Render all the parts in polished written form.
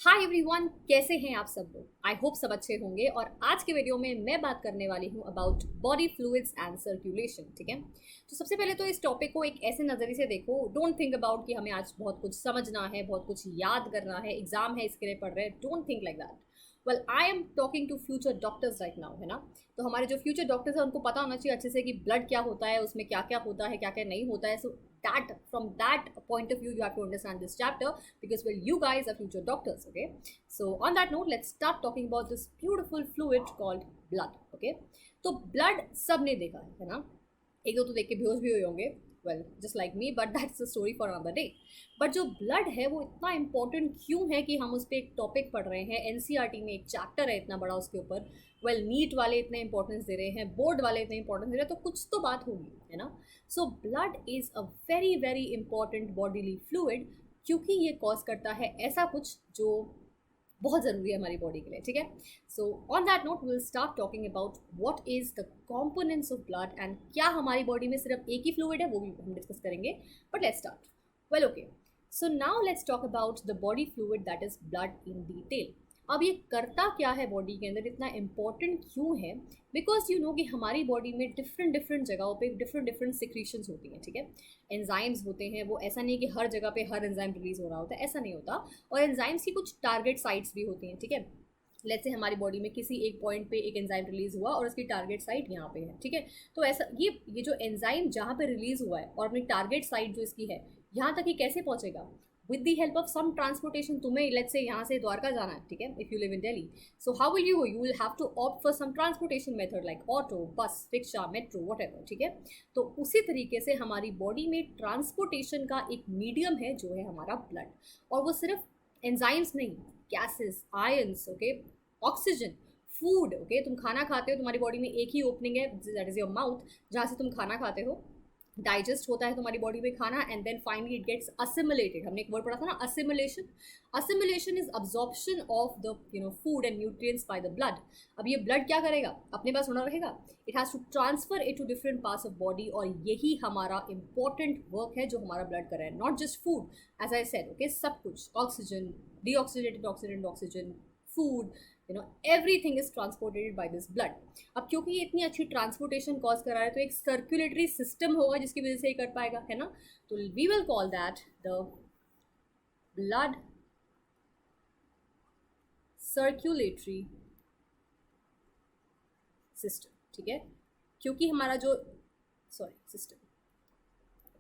Hi everyone, कैसे हैं आप सब लोग। आई होप सब अच्छे होंगे। और आज के वीडियो में मैं बात करने वाली हूँ about body fluids and circulation. ठीक है, तो सबसे पहले तो इस टॉपिक को एक ऐसे नज़रिए से देखो। डोंट थिंक अबाउट कि हमें आज बहुत कुछ समझना है, बहुत कुछ याद करना है, एग्जाम है इसके लिए पढ़ रहे हैं। Don't think like that. Well, I am talking to future doctors right now, है ना। तो हमारे जो फ्यूचर डॉक्टर्स हैं उनको पता होना चाहिए अच्छे से कि ब्लड क्या होता है, उसमें क्या क्या होता है, क्या क्या नहीं होता है। So that from that point of view you have to understand this chapter because well you guys are future doctors. Okay, so on that note let's start talking about this beautiful fluid called blood. Okay, तो blood सबने देखा है ना। एक दो तो देख के बेहोश भी हुए होंगे, well just like me, but that's a story for another day. But जो ब्लड है वो इतना इंपॉर्टेंट क्यों है कि हम उस पर एक टॉपिक पढ़ रहे हैं। एनसीईआरटी में एक चैप्टर है इतना बड़ा उसके ऊपर। वेल नीट वाले इतने इंपॉर्टेंस दे रहे हैं, बोर्ड वाले इतने इंपॉर्टेंस दे रहे हैं, तो कुछ तो बात होगी, है ना। So blood is a very very important bodily fluid, क्योंकि ये कॉज करता है ऐसा कुछ जो बहुत ज़रूरी है हमारी बॉडी के लिए। ठीक है, so on that note will start talking about what is the components of blood and क्या हमारी बॉडी में सिर्फ एक ही फ्लूइड है वो भी हम डिस्कस करेंगे। But let's start. Well okay, so now let's talk about the body fluid that is blood in detail. अब ये करता क्या है बॉडी के अंदर, इतना इंपॉर्टेंट क्यों है। बिकॉज यू नो कि हमारी बॉडी में डिफरेंट डिफरेंट जगहों पे डिफरेंट डिफरेंट सिक्रीशंस होती हैं। ठीक है, एंजाइम्स होते हैं, वो ऐसा नहीं कि हर जगह पे हर एंजाइम रिलीज हो रहा होता है, ऐसा नहीं होता। और एंजाइम्स की कुछ टारगेट साइट्स भी होती हैं। ठीक है, लेट्स से हमारी बॉडी में किसी एक पॉइंट पे एक एंजाइम रिलीज हुआ और उसकी टारगेट साइट यहाँ पे है। ठीक है, तो ऐसा ये जो एंजाइम जहाँ पे रिलीज हुआ है और अपनी टारगेट साइट जो इसकी है यहाँ तक ही कैसे पहुँचेगा, with the help of some transportation. तुम्हें लेट्स से यहाँ से द्वारका जाना है, ठीक है, if you live in Delhi, so how will you will have to opt for some transportation method like auto, bus, rickshaw, metro, whatever. ठीक है, तो उसी तरीके से हमारी बॉडी में ट्रांसपोर्टेशन का एक मीडियम है जो है हमारा ब्लड। और वो सिर्फ एंजाइम्स नहीं, gases, ions, okay, oxygen, food. Okay, तुम खाना खाते हो, तुम्हारी बॉडी में एक ही ओपनिंग है, दैट इज योर माउथ, जहाँ से तुम खाना खाते हो। डाइजेस्ट होता है तुम्हारी बॉडी में खाना and then finally it gets assimilated. हमने एक वर्ड पढ़ा था ना, assimilation. Assimilation is absorption of the food and nutrients by the blood. अब ये ब्लड क्या करेगा, अपने पास होना रहेगा, it has to transfer it to different parts of body. और यही हमारा इंपॉर्टेंट वर्क है जो हमारा ब्लड कर रहा है, not just food, as I said. Okay, सब कुछ, oxygen, deoxidated oxygen, food, everything is transported by this blood. अब क्योंकि ये इतनी अच्छी ट्रांसपोर्टेशन कॉज करा है तो एक सर्कुलेटरी सिस्टम होगा जिसकी वजह से ये कर पाएगा, है ना। तो we will call that the blood circulatory system. ठीक है, क्योंकि हमारा जो सिस्टम,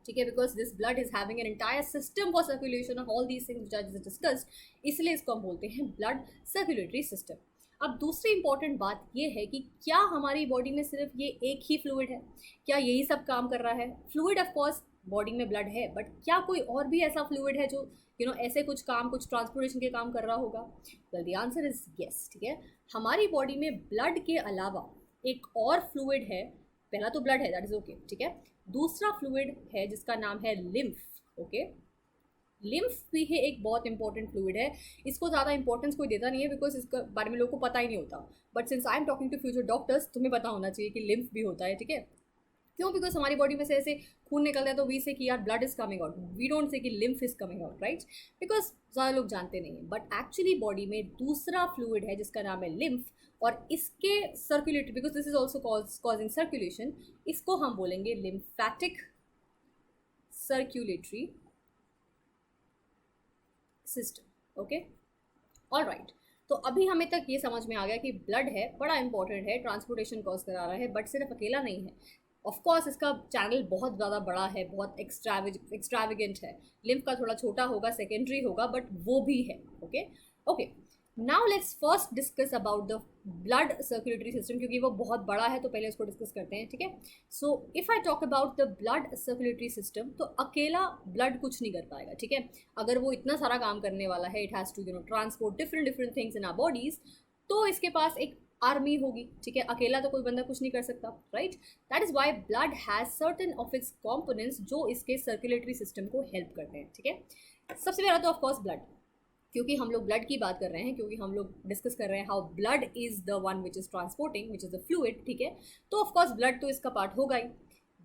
ठीक है, because this blood is having an entire system for circulation of all these things which are discussed, इसलिए इसको हम बोलते हैं ब्लड सर्कुलेटरी सिस्टम। अब दूसरी इंपॉर्टेंट बात ये है कि क्या हमारी बॉडी में सिर्फ ये एक ही फ्लूइड है, क्या यही सब काम कर रहा है। फ्लूइड ऑफ कोर्स बॉडी में ब्लड है, बट क्या कोई और भी ऐसा फ्लूइड है जो ऐसे कुछ काम, कुछ ट्रांसपोर्टेशन के काम कर रहा होगा। Well the answer is yes. ठीक है, हमारी बॉडी में ब्लड के अलावा एक और फ्लूइड है। पहला तो ब्लड है, दैट इज ओके, ठीक है। दूसरा फ्लूइड है जिसका नाम है लिम्फ। ओके, लिम्फ भी है एक बहुत इंपॉर्टेंट फ्लूइड है। इसको ज़्यादा इंपॉर्टेंस कोई देता नहीं है बिकॉज इसके बारे में लोगों को पता ही नहीं होता। But since I am talking to future doctors, तुम्हें पता होना चाहिए कि लिम्फ भी होता है। ठीक है, क्यों, बिकॉज हमारी बॉडी में से ऐसे खून निकलता है तो वी से कि यार blood is coming out, we don't say कि lymph is coming out, right, because ज़्यादा लोग जानते नहीं हैं। बट एक्चुअली बॉडी में दूसरा फ्लूइड है जिसका नाम है लिम्फ, और इसके circulatory, because this is also causing circulation, इसको हम बोलेंगे lymphatic circulatory system. Okay, all right. तो अभी हमें तक ये समझ में आ गया कि ब्लड है, बड़ा इंपॉर्टेंट है, ट्रांसपोर्टेशन कॉज करा रहा है, बट सिर्फ अकेला नहीं है। ऑफ कोर्स इसका चैनल बहुत ज़्यादा बड़ा है, बहुत एक्स्ट्राविगेंट है। लिम्फ का थोड़ा छोटा होगा, सेकेंडरी होगा, बट वो भी है। Okay okay, now let's first discuss about the blood circulatory system, क्योंकि वो बहुत बड़ा है तो पहले उसको डिस्कस करते हैं। ठीक है, so if I talk about the blood circulatory system, तो अकेला ब्लड कुछ नहीं कर पाएगा। ठीक है, अगर वो इतना सारा काम करने वाला है, it has to transport different different things in our bodies, तो इसके पास एक आर्मी होगी। ठीक है, अकेला तो कोई बंदा कुछ नहीं कर सकता, right. That is Y blood has certain of its components जो इसके सर्कुलेटरी सिस्टम को हेल्प करते हैं। ठीक है, सबसे पहला तो ऑफकोर्स ब्लड, क्योंकि हम लोग ब्लड की बात कर रहे हैं, क्योंकि हम लोग डिस्कस कर रहे हैं how blood is the one which is transporting, which is the fluid. ठीक है, तो ऑफकोर्स ब्लड तो इसका पार्ट होगा ही।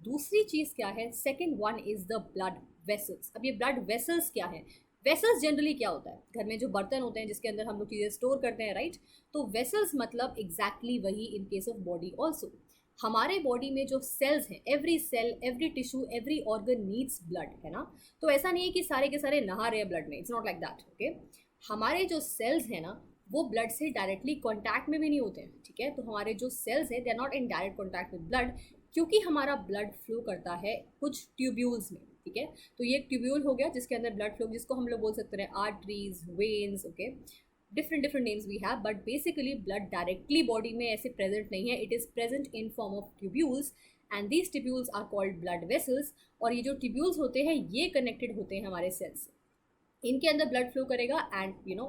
दूसरी चीज़ क्या है, second one is the blood vessels. अब ये ब्लड वेसल्स क्या है, वेसल्स जनरली क्या होता है, घर में जो बर्तन होते हैं जिसके अंदर हम लोग चीज़ें स्टोर करते हैं, राइट। तो वेसल्स मतलब एग्जैक्टली वही in case of body also. हमारे बॉडी में जो सेल्स हैं, every cell, every tissue, every organ needs blood, है ना। तो ऐसा नहीं है कि सारे के सारे नहा रहे हैं ब्लड में, it's not like that, okay. हमारे जो सेल्स हैं ना, वो ब्लड से डायरेक्टली कॉन्टैक्ट में भी नहीं होते हैं, ठीक है। तो हमारे जो सेल्स हैं they are not in direct contact with blood, क्योंकि हमारा ब्लड फ्लो करता है कुछ ट्यूब्यूल्स में, ठीक है। तो ये एक ट्यूब्यूल हो गया जिसके अंदर ब्लड फ्लो, जिसको हम लोग बोल सकते हैं arteries, veins, okay. Different different names we have, but basically blood directly body में ऐसे प्रेजेंट नहीं है, it is present in form of tubules, and these tubules are called blood vessels. और ये जो ट्यूब्यूल्स होते हैं ये कनेक्टेड होते हैं हमारे सेल्स से, इनके अंदर ब्लड फ्लो करेगा, and you know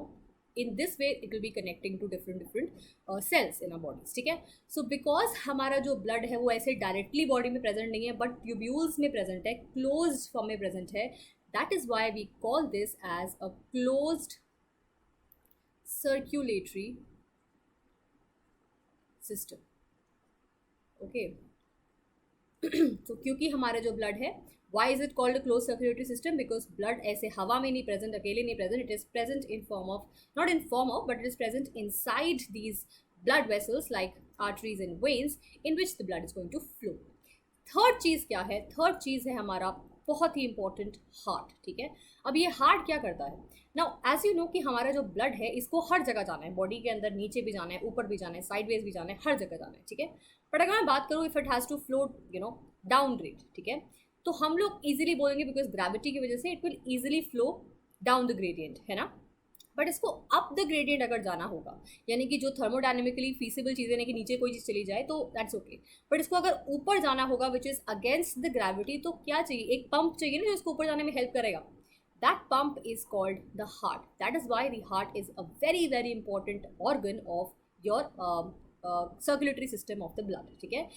in this way it will be connecting to different different cells in our bodies, ठीक है। सो बिकॉज हमारा जो ब्लड है वो ऐसे डायरेक्टली बॉडी में प्रेजेंट नहीं है, बट ट्यूब्यूल्स में प्रेजेंट है, क्लोज्ड फॉर्म में प्रेजेंट है, that is why we call this as a closed circulatory system, okay. तो क्योंकि हमारा जो ब्लड है, why is it called a closed circulatory system? Because blood ऐसे हवा में नहीं present, अकेले नहीं present, it is present in form of, not in form of, but it is present inside these blood vessels like arteries and veins in which the blood is going to flow. Third चीज़ क्या है? Third चीज़ है हमारा बहुत ही important heart, ठीक है। अब ये हार्ट क्या करता है? नाउ एज यू नो कि हमारा जो ब्लड है इसको हर जगह जाना है, बॉडी के अंदर नीचे भी जाना है, ऊपर भी जाना है, साइडवेज भी जाना है, हर जगह जाना है, ठीक है। बट अगर मैं बात करूँ if it has to flow you know down grade, ठीक है, तो हम लोग ईजिली बोलेंगे बिकॉज ग्रेविटी की वजह से it will easily flow down the gradient, है ना। बट इसको अप द ग्रेडियंट अगर जाना होगा, यानी कि जो थर्मोडायनेमिकली फीसिबल चीज़ें नहीं कि नीचे कोई चीज़ चली जाए तो दैट्स ओके, बट इसको अगर ऊपर जाना होगा which is against the gravity, तो क्या चाहिए? एक पंप चाहिए ना जो इसको ऊपर जाने में हेल्प करेगा। That pump is called the heart, that is why the heart is a very very important organ of your circulatory system of the blood, ठीक है।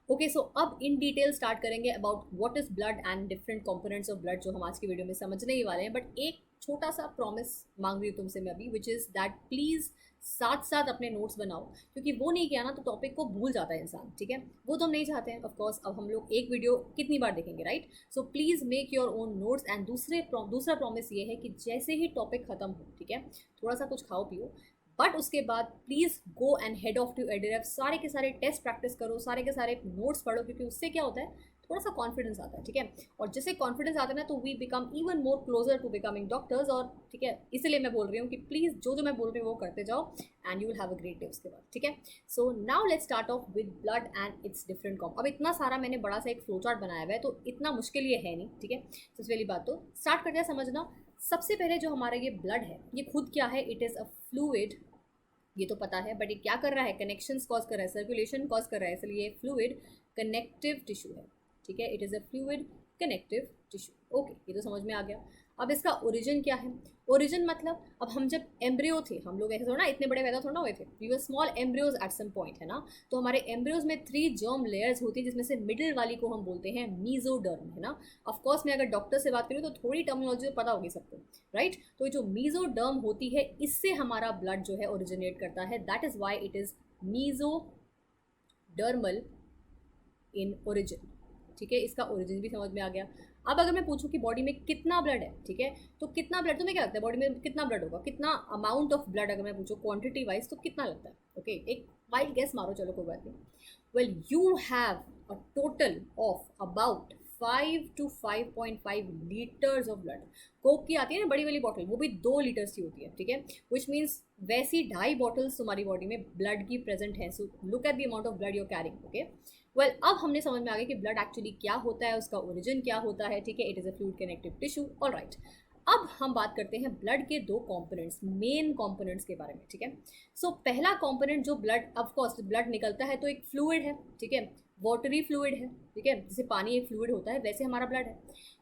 ओके, सो अब इन डिटेल स्टार्ट करेंगे about what is blood and different components of blood, जो हम आज की video में समझने ही वाले हैं। बट एक छोटा सा प्रॉमिस मांग रही हूँ तुमसे मैं अभी, विच इज़ दैट प्लीज़ साथ साथ अपने नोट्स बनाओ, क्योंकि वो नहीं किया ना तो टॉपिक को भूल जाता है इंसान, ठीक है। वो तो हम नहीं चाहते हैं ऑफकोर्स। अब हम लोग एक वीडियो कितनी बार देखेंगे, right. So please make your own notes, and दूसरा प्रॉमिस ये है कि जैसे ही टॉपिक खत्म हो, ठीक है, थोड़ा सा कुछ खाओ पियो, बट उसके बाद please go and head off to ADF, सारे के सारे टेस्ट प्रैक्टिस करो, सारे के सारे नोट्स पढ़ो, क्योंकि उससे क्या होता है, थोड़ा सा कॉन्फिडेंस आता है, ठीक है। और जैसे कॉन्फिडेंस आता है ना तो we become even more closer to becoming doctors, और ठीक है, इसीलिए मैं बोल रही हूँ कि प्लीज़ जो जो मैं बोल रही हूँ वो करते जाओ, and you will have a great day उसके बाद, ठीक है। So now let's start of with blood and it's different com. अब इतना सारा मैंने बड़ा सा एक फ्लो चार्ट बनाया हुआ है, तो इतना मुश्किल ये है नहीं, ठीक है। सबसे पहली बात तो स्टार्ट करते हैं समझना। सबसे पहले जो हमारा ये ब्लड है, ये खुद क्या है? इट इज़ अ फ्लूइड, ये तो पता है, बट ये क्या कर रहा है? कनेक्शंस कॉज कर रहा है, सर्कुलेशन कॉज कर रहा है, इसलिए फ्लूइड कनेक्टिव टिश्यू है, ठीक है। It is a fluid connective tissue, okay, ये तो समझ में आ गया। अब इसका ओरिजिन क्या है? ओरिजिन मतलब अब हम जब एम्ब्रियो थे, हम लोग ऐसे थोड़ा ना इतने बड़े पैदा थोड़ा ना हुए थे, we were small embryos at some point, है ना। तो हमारे एम्ब्रियोज में 3 जर्म लेयर्स होती है, जिसमें से मिडिल वाली को हम बोलते हैं मीजोडर्म, है ना। ऑफकोर्स मैं अगर डॉक्टर से बात करूँ तो थोड़ी टर्मिनोलॉजी पता होगी सबको, राइट। तो जो मीजोडर्म होती है, इससे हमारा ब्लड जो है ओरिजिनेट करता है, that is why it is mesodermal in origin, ठीक है। इसका ओरिजिन भी समझ में आ गया। अब अगर मैं पूछूं कि बॉडी में कितना ब्लड है, ठीक है, तो कितना ब्लड, तुम्हें क्या लगता है बॉडी में कितना ब्लड होगा? कितना अमाउंट ऑफ ब्लड अगर मैं पूछूं क्वांटिटी वाइज तो कितना लगता है? ओके, एक वाइल्ड गेस मारो, चलो कोई बात नहीं। Well, you have a total of about 5 to 5.5 litres of blood. Coke की आती है ना बड़ी वाली बॉटल, वो भी 2 लीटर्स की होती है, ठीक है। विच मीन्स वैसी 2.5 बॉटल्स तुम्हारी बॉडी में ब्लड की प्रेजेंट है। So look at the amount of blood you are carrying, okay. Well, अब हमने समझ में आ गया कि ब्लड एक्चुअली क्या होता है, उसका ओरिजिन क्या होता है, ठीक है। It is a fluid connective tissue, all right. अब हम बात करते हैं ब्लड के 2 कंपोनेंट्स, मेन कंपोनेंट्स के बारे में, ठीक है। सो पहला कंपोनेंट जो ब्लड, ऑफ कोर्स ब्लड निकलता है तो एक फ्लूइड है, ठीक है, वाटरी फ्लूइड है, ठीक है। जैसे पानी एक फ्लूइड होता है वैसे हमारा ब्लड है।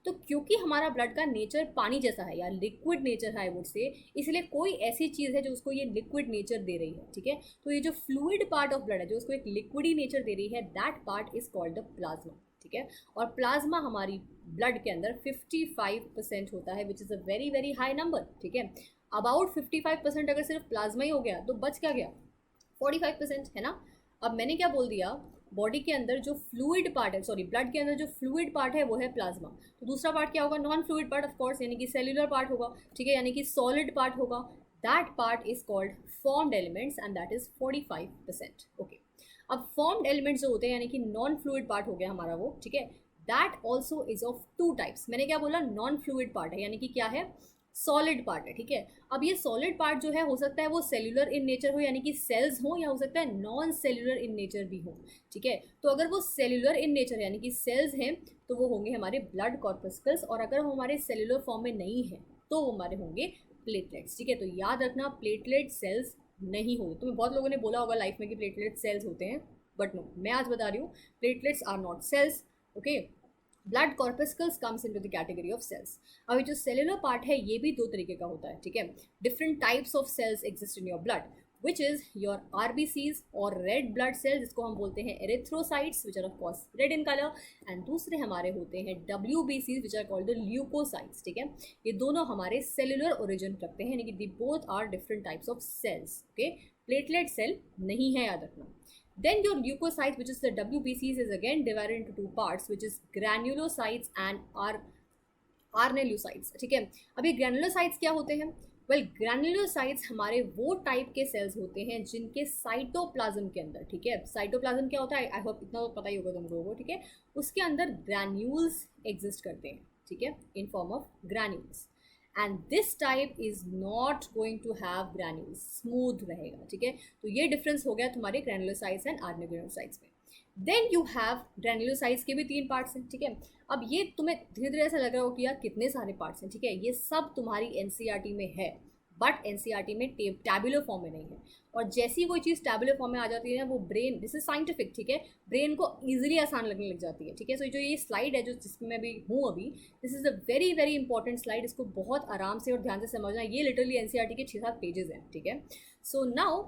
तो क्योंकि हमारा ब्लड का नेचर पानी जैसा है या लिक्विड नेचर है आई वुड से, इसलिए कोई ऐसी चीज़ है जो उसको ये लिक्विड नेचर दे रही है, ठीक है। तो ये जो फ्लूइड पार्ट ऑफ ब्लड है जो उसको एक लिक्विडी नेचर दे रही है, that part is called the plasma, ठीक है। और प्लाज्मा हमारी ब्लड के अंदर 55% होता है, which is a very very high number, ठीक है। अबाउट 55% अगर सिर्फ प्लाज्मा ही हो गया तो बच क्या गया? 45%, है ना। अब मैंने क्या बोल दिया? बॉडी के अंदर जो फ्लूइड पार्ट है, सॉरी ब्लड के अंदर जो फ्लूइड पार्ट है वो है प्लाज्मा। तो दूसरा पार्ट क्या होगा, non fluid part of course, यानी कि सेल्यूलर पार्ट होगा, ठीक है, यानी कि सॉलिड पार्ट होगा। That part is called formed elements and that is 45%। Okay, अब फॉर्म्ड एलिमेंट्स जो होते हैं यानी कि नॉन फ्लूइड पार्ट हो गया हमारा वो, ठीक है, that also is of two types. मैंने क्या बोला, नॉन फ्लूइड पार्ट है यानी कि क्या है, सॉलिड पार्ट है, ठीक है। अब ये सॉलिड पार्ट जो है हो सकता है वो सेल्यूलर इन नेचर हो यानी कि सेल्स हो, या हो सकता है नॉन सेल्यूलर इन नेचर भी हो, ठीक है। तो अगर वो सेल्यूलर इन नेचर यानी कि सेल्स हैं तो वो होंगे हमारे ब्लड कॉर्पस्कल्स, और अगर वो हमारे सेल्यूलर फॉर्म में नहीं है तो वो हमारे होंगे प्लेटलेट्स, ठीक है। तो याद रखना प्लेटलेट सेल्स नहीं होंगे। तुम्हें बहुत लोगों ने बोला होगा लाइफ में कि प्लेटलेट सेल्स होते हैं, बट नो, मैं आज बता रही हूँ platelets are not cells, okay. Blood corpuscles comes into the category of cells. अब जो सेलुलर पार्ट है ये भी दो तरीके का होता है, ठीक है। Different types of cells exist in your blood, which is your RBCs और रेड ब्लड सेल्स, जिसको हम बोलते हैं erythrocytes, which are of course red in colour, and दूसरे हमारे होते हैं WBCs, which are called the leukocytes, ठीक है। ये दोनों हमारे सेलुलर ओरिजिन रखते हैं, यानी कि the both are different types of cells, okay. Platelet cell नहीं है, याद रखना। Then your leukocytes, which is the WBCs, is again divided into two parts, which is granulocytes and organellocytes, ठीक है। अब ये granulocytes क्या होते हैं? Well, granulocytes हमारे वो टाइप के सेल्स होते हैं जिनके साइटोप्लाज्म के अंदर, ठीक है, साइटोप्लाज्म क्या होता है, आई होप इतना तो पता ही होगा तुम लोगों को, ठीक है, उसके अंदर ग्रैन्यूल्स एग्जिस्ट करते हैं, ठीक है, in form of granules. And this type is not going to have granules, smooth रहेगा, ठीक है। तो ये डिफरेंस हो गया तुम्हारे ग्रैनुलोसाइट्स एंड ऑर्गेनोसाइट्स में। देन यू हैव ग्रैनुलोसाइट्स के भी 3 पार्ट्स हैं, ठीक है। अब ये तुम्हें धीरे धीरे ऐसा लग रहा हो कि यार कितने सारे पार्ट्स हैं, ठीक है, ये सब तुम्हारी NCERT में है, बट NCERT में टैबुलर फॉर्म में नहीं है। और जैसी कोई चीज़ टैबुलर फॉर्म में आ जाती है ना, वो ब्रेन, दिस इज साइंटिफिक, ठीक है, ब्रेन को ईजिली आसान लगने लग जाती है, ठीक है। सो जो ये स्लाइड है जो जिसमें मैं भी हूँ अभी, this is a very very important slide, इसको बहुत आराम से और ध्यान से समझना। ये लिटरली NCERT के 6-7 पेजेस हैं, ठीक है। So now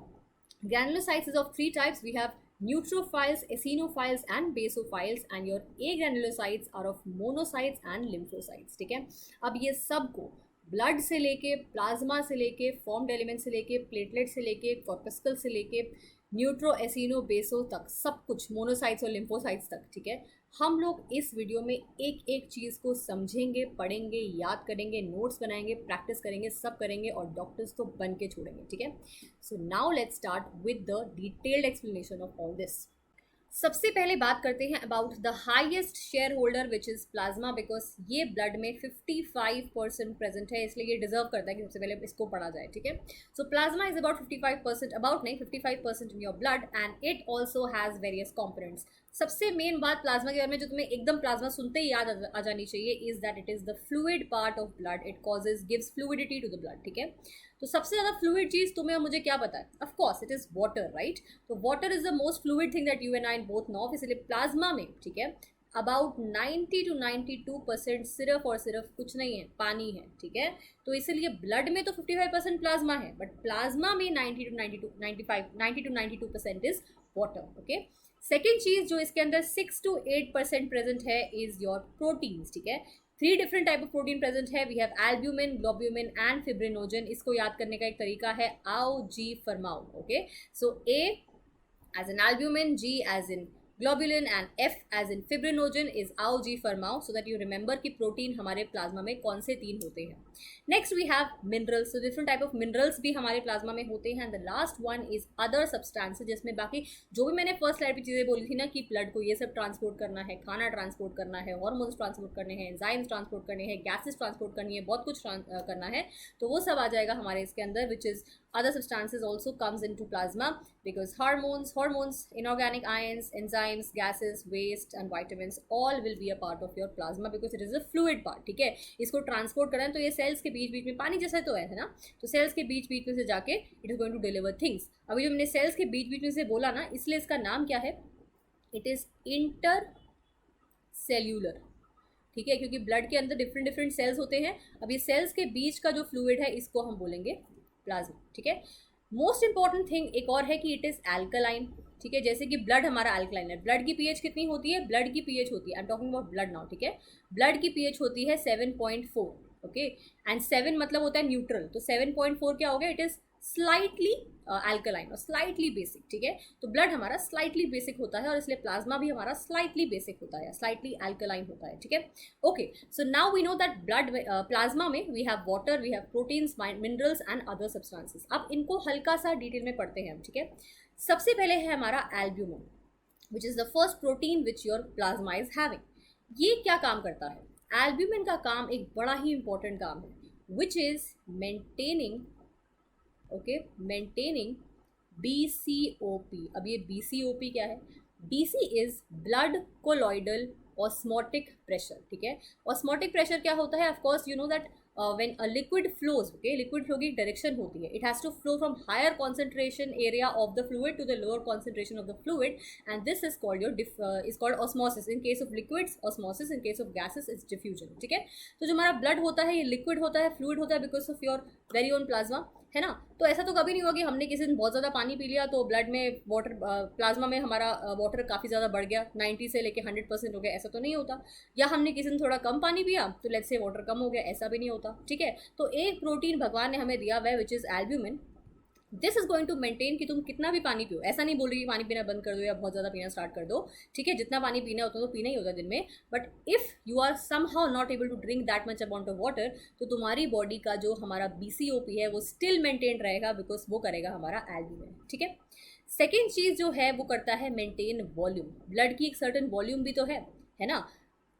granulocytes is of 3 types. We have neutrophils, eosinophiles and basophiles, and your agranulocytes are of monocytes and lymphocytes, ठीक है। अब ये सबको ब्लड से लेके, प्लाज्मा से लेके, फॉर्म्ड एलिमेंट से लेके, प्लेटलेट से लेके, कॉर्पस्कल से लेके, न्यूट्रो, एसिनो, बेसो तक, सब कुछ, मोनोसाइट्स और लिम्फोसाइट्स तक, ठीक है। हम लोग इस वीडियो में एक एक चीज़ को समझेंगे, पढ़ेंगे, याद करेंगे, नोट्स बनाएंगे, प्रैक्टिस करेंगे, सब करेंगे और डॉक्टर्स तो बन के छोड़ेंगे, ठीक है। So now let's start with the detailed explanation of all this. सबसे पहले बात करते हैं about the highest share holder which is plasma, because ये ब्लड में 55% प्रेजेंट है, इसलिए ये डिजर्व करता है कि सबसे पहले इसको पढ़ा जाए, ठीक है। सो प्लाज्मा इज अबाउट 55%, अबाउट नहीं 55% इन your blood, and it also has various components. सबसे मेन बात प्लाज्मा के बारे में जो तुम्हें एकदम प्लाज्मा सुनते ही याद आ जानी चाहिए is that it is the fluid part of blood, it causes gives fluidity to the blood, ठीक है। तो सबसे ज़्यादा फ्लूइड चीज़ तुम्हें और मुझे क्या पता है, of course it is water, right. तो water is the most fluid thing that you and I both know, इसलिए प्लाज्मा में, ठीक है, अबाउट 90 to 92% सिर्फ और सिर्फ कुछ नहीं है, पानी है, ठीक है। तो इसलिए ब्लड में तो 55% प्लाज्मा है, बट प्लाज्मा में 90 to 92% is water, okay. Second चीज़ जो इसके अंदर 6 to 8% प्रेजेंट है इज योर प्रोटीन्स, ठीक है। 3 different type of protein present है। We have albumin, globulin and fibrinogen. इसको याद करने का एक तरीका है आओ जी फरमाओ, okay. So A as in albumin, G as in globulin and F as in fibrinogen is आओ जी फरमाओ, so that you remember कि प्रोटीन हमारे प्लाज्मा में कौन से 3 होते हैं। Next we have minerals, so different type of minerals भी हमारे प्लाज्मा में होते हैं। And the last one is other substances, जिसमें बाकी जो भी मैंने फर्स्ट स्लाइड पे चीज़ें बोली थी ना कि ब्लड को ये सब ट्रांसपोर्ट करना है, खाना ट्रांसपोर्ट करना है, हार्मोन्स ट्रांसपोर्ट करने हैं, एंजाइम्स ट्रांसपोर्ट करने हैं, गैसेस ट्रांसपोर्ट करनी है, बहुत कुछ करना है, तो वो सब आ जाएगा हमारे इसके अंदर, which is other substances also comes into plasma because hormones, inorganic ions, enzymes, gases, waste and vitamins all will be a part of your plasma because it is a fluid part, ठीक है। इसको transport करना है तो ये sales के बीच बीच में, पानी जैसा तो है ना, तो सेल्स के बीच बीच में से जाके it is going to deliver things. अभी जो मैंने सेल्स के बीच बीच में से बोला ना, इसलिए इसका नाम क्या है, इट इज इंटर सेल्यूलर, ठीक है, क्योंकि ब्लड के अंदर डिफरेंट डिफरेंट सेल्स होते हैं। अब ये सेल्स के बीच का जो फ्लूइड है इसको हम बोलेंगे प्लाज्मा, ठीक है। मोस्ट इंपॉर्टेंट थिंग एक और है कि इट इज एल्कलाइन, ठीक है। जैसे कि ब्लड हमारा एल्कलाइन है, ब्लड की पीएच कितनी होती है, ब्लड की पीएच होती है, आई am talking about blood now, ठीक है। ब्लड की पीएच होती है 7.4, ओके, एंड 7 मतलब होता है न्यूट्रल, तो 7.4 क्या हो गया, इट इज स्लाइटली अल्कलाइन और स्लाइटली बेसिक, ठीक है। तो ब्लड हमारा स्लाइटली बेसिक होता है और इसलिए प्लाज्मा भी हमारा स्लाइटली बेसिक होता है, स्लाइटली अल्कलाइन होता है, ठीक है। Okay, so now we know that blood plasma में we have water, we have proteins, minerals and other substances. अब इनको हल्का सा डिटेल में पढ़ते हैं हम, ठीक है। सबसे पहले है हमारा albumin, which is the first protein which your plasma is having. ये क्या काम करता है? एल्ब्यूमिन का काम एक बड़ा ही इंपॉर्टेंट काम है, which is maintaining, okay, maintaining BCOP। अब ये BCOP क्या है? BC is blood colloidal osmotic pressure, ठीक है। ऑस्मोटिक प्रेशर क्या होता है? Of course you know that when a liquid flows, okay, liquid flow की डायरेक्शन होती है, it has to flow from higher concentration area of the fluid to the lower concentration of the fluid, and this is called your is called osmosis. In case of liquids, osmosis; in case of gases, it's diffusion, ठीक है। तो जो हमारा blood होता है ये liquid होता है, फ्लूइड होता है, because of your very own plasma, है ना। तो ऐसा तो कभी नहीं हुआ कि हमने किसी दिन बहुत ज़्यादा पानी पी लिया तो ब्लड में वाटर, प्लाज्मा में हमारा वाटर काफ़ी ज़्यादा बढ़ गया, 90 से लेके 100% हो गया, ऐसा तो नहीं होता। या हमने किसी दिन थोड़ा कम पानी पिया तो लेट्स से वाटर कम हो गया, ऐसा भी नहीं होता, ठीक है। तो एक प्रोटीन भगवान ने हमें दिया हुआ है, which is albumin. This is going to maintain कि तुम कितना भी पानी पियो, ऐसा नहीं बोल रही कि पानी पीना बंद कर दो या बहुत ज़्यादा पीना स्टार्ट कर दो, ठीक है। जितना पानी पीना होता है तो पीना ही होता है दिन में, but if you are somehow not able to drink that much amount of water, तो तुम्हारी बॉडी का जो हमारा BCOP है वो स्टिल मेंटेन रहेगा, बिकॉज वो करेगा हमारा एल्ब्यूमिन, ठीक है। सेकेंड चीज़ जो है वो करता है मेंटेन वॉल्यूम। ब्लड की एक सर्टन वॉल्यूम भी तो है ना,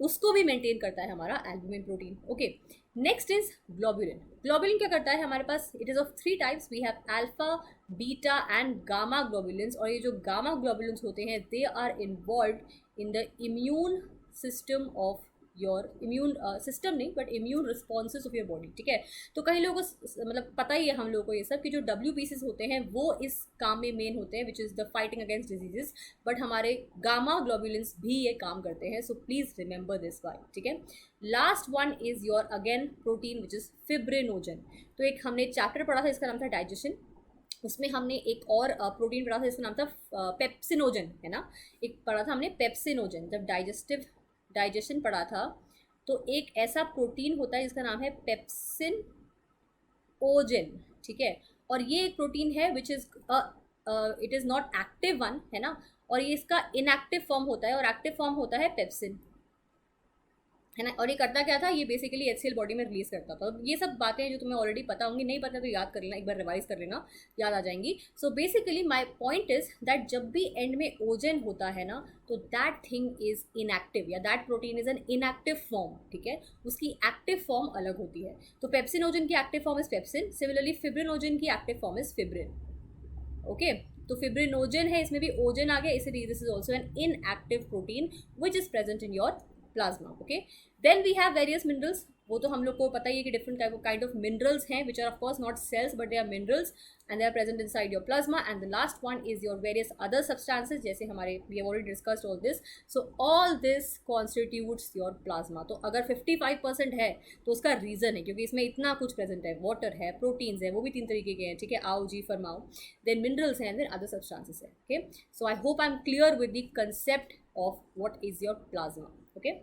उसको भी मेंटेन करता है हमारा albumin protein, okay. Next is globulin. Globulin क्या करता है? हमारे पास it is of 3 types, we have alpha, beta and gamma globulins. और ये जो गामा ग्लोबुलिन्स होते हैं they are involve in the immune system of your, immune system नहीं but immune responses of your body, ठीक है। तो कई लोगों को मतलब पता ही है हम लोगों को ये सब कि जो WBCs होते हैं वो इस काम में मेन होते हैं, which is the fighting against diseases, but हमारे गामा ग्लोबुलिन्स भी ये काम करते हैं, so please remember this why, ठीक है। Last one is your again protein which is fibrinogen. तो एक हमने चैप्टर पढ़ा था, इसका नाम था डाइजेशन, उसमें हमने एक और प्रोटीन पढ़ा था, इसका नाम था पेप्सिनोजन, है ना। एक पढ़ा था हमने पेप्सिनोजन, जब डाइजेशन पढ़ा था। तो एक ऐसा प्रोटीन होता है जिसका नाम है पेप्सिन ओजन, ठीक है। और ये एक प्रोटीन है which is it is not active one, है ना। और ये इसका इनएक्टिव फॉर्म होता है और एक्टिव फॉर्म होता है पेप्सिन, है ना। और ये करता क्या था? ये बेसिकली HCl बॉडी में रिलीज करता था। तो ये सब बातें जो तुम्हें ऑलरेडी पता होंगी, नहीं पता तो याद कर लेना, एक बार रिवाइज कर लेना, याद आ जाएंगी। So basically my point is that जब भी एंड में ओजन होता है ना, तो दैट थिंग इज इनएक्टिव या that protein is an inactive form, ठीक है। उसकी एक्टिव फॉर्म अलग होती है। तो पेप्सिनोजन की active form is pepsin, similarly fibrinogen की active form is fibrin, okay. तो फिब्रिनोजन है, इसमें भी ओजन आ गया, इसलिए this is also an inactive protein which is present in your plasma, okay. Then we have various minerals, वो तो हम लोग को पता ही है कि डिफरेंट काइंड ऑफ मिनरल्स हैं which are of course not cells but they are minerals and they are present inside your plasma. And the last one is your various other substances, जैसे हमारे we have already discussed all this. So all this constitutes your plasma. तो अगर 55% है तो उसका reason है क्योंकि इसमें इतना कुछ प्रेजेंट है, वाटर है, प्रोटीन्स है, वो भी 3 तरीके के हैं, ठीक है, आओ जी फरमाओ, देन मिनरल्स हैं, देन अदर सब्सटेंसेस है, okay. So I hope I am clear with the concept of what is your plasma, okay.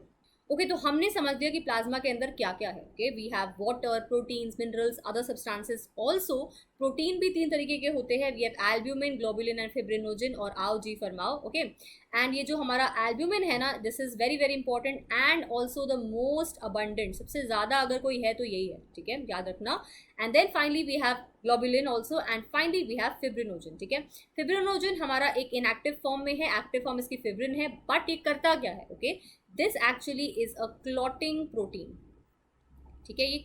Okay, तो हमने समझ लिया कि प्लाज्मा के अंदर क्या क्या है, okay. We have water, proteins, minerals, other substances. Also protein भी 3 तरीके के होते हैं, we have albumin, globulin and fibrinogen, और आओ जी फरमाओ, ओके। एंड ये जो हमारा एल्ब्यूमिन है ना, this is very very important and also the most abundant, सबसे ज़्यादा अगर कोई है तो यही है, ठीक है, याद रखना। And then finally we have globulin also, and finally we have fibrinogen, ठीक है। फिब्रिनोजन हमारा एक इनएक्टिव फॉर्म में है, एक्टिव फॉर्म इसकी फिब्रिन है, बट ये करता क्या है, okay. This actually is a clotting protein, ठीक है। ये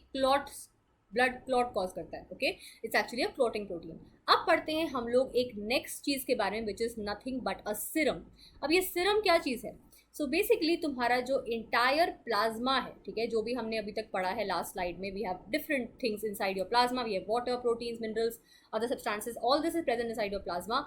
ब्लड क्लॉट कॉज करता है, okay. It's actually a clotting protein. अब पढ़ते हैं हम लोग एक नेक्स्ट चीज़ के बारे में which is nothing but a serum. अब ये सीरम क्या चीज़ है? सो बेसिकली तुम्हारा जो इंटायर प्लाज्मा है, ठीक है, जो भी हमने अभी तक पढ़ा है लास्ट स्लाइड में, we have different things inside your plasma, we have water, proteins, minerals, other substances, all this is present inside your plasma.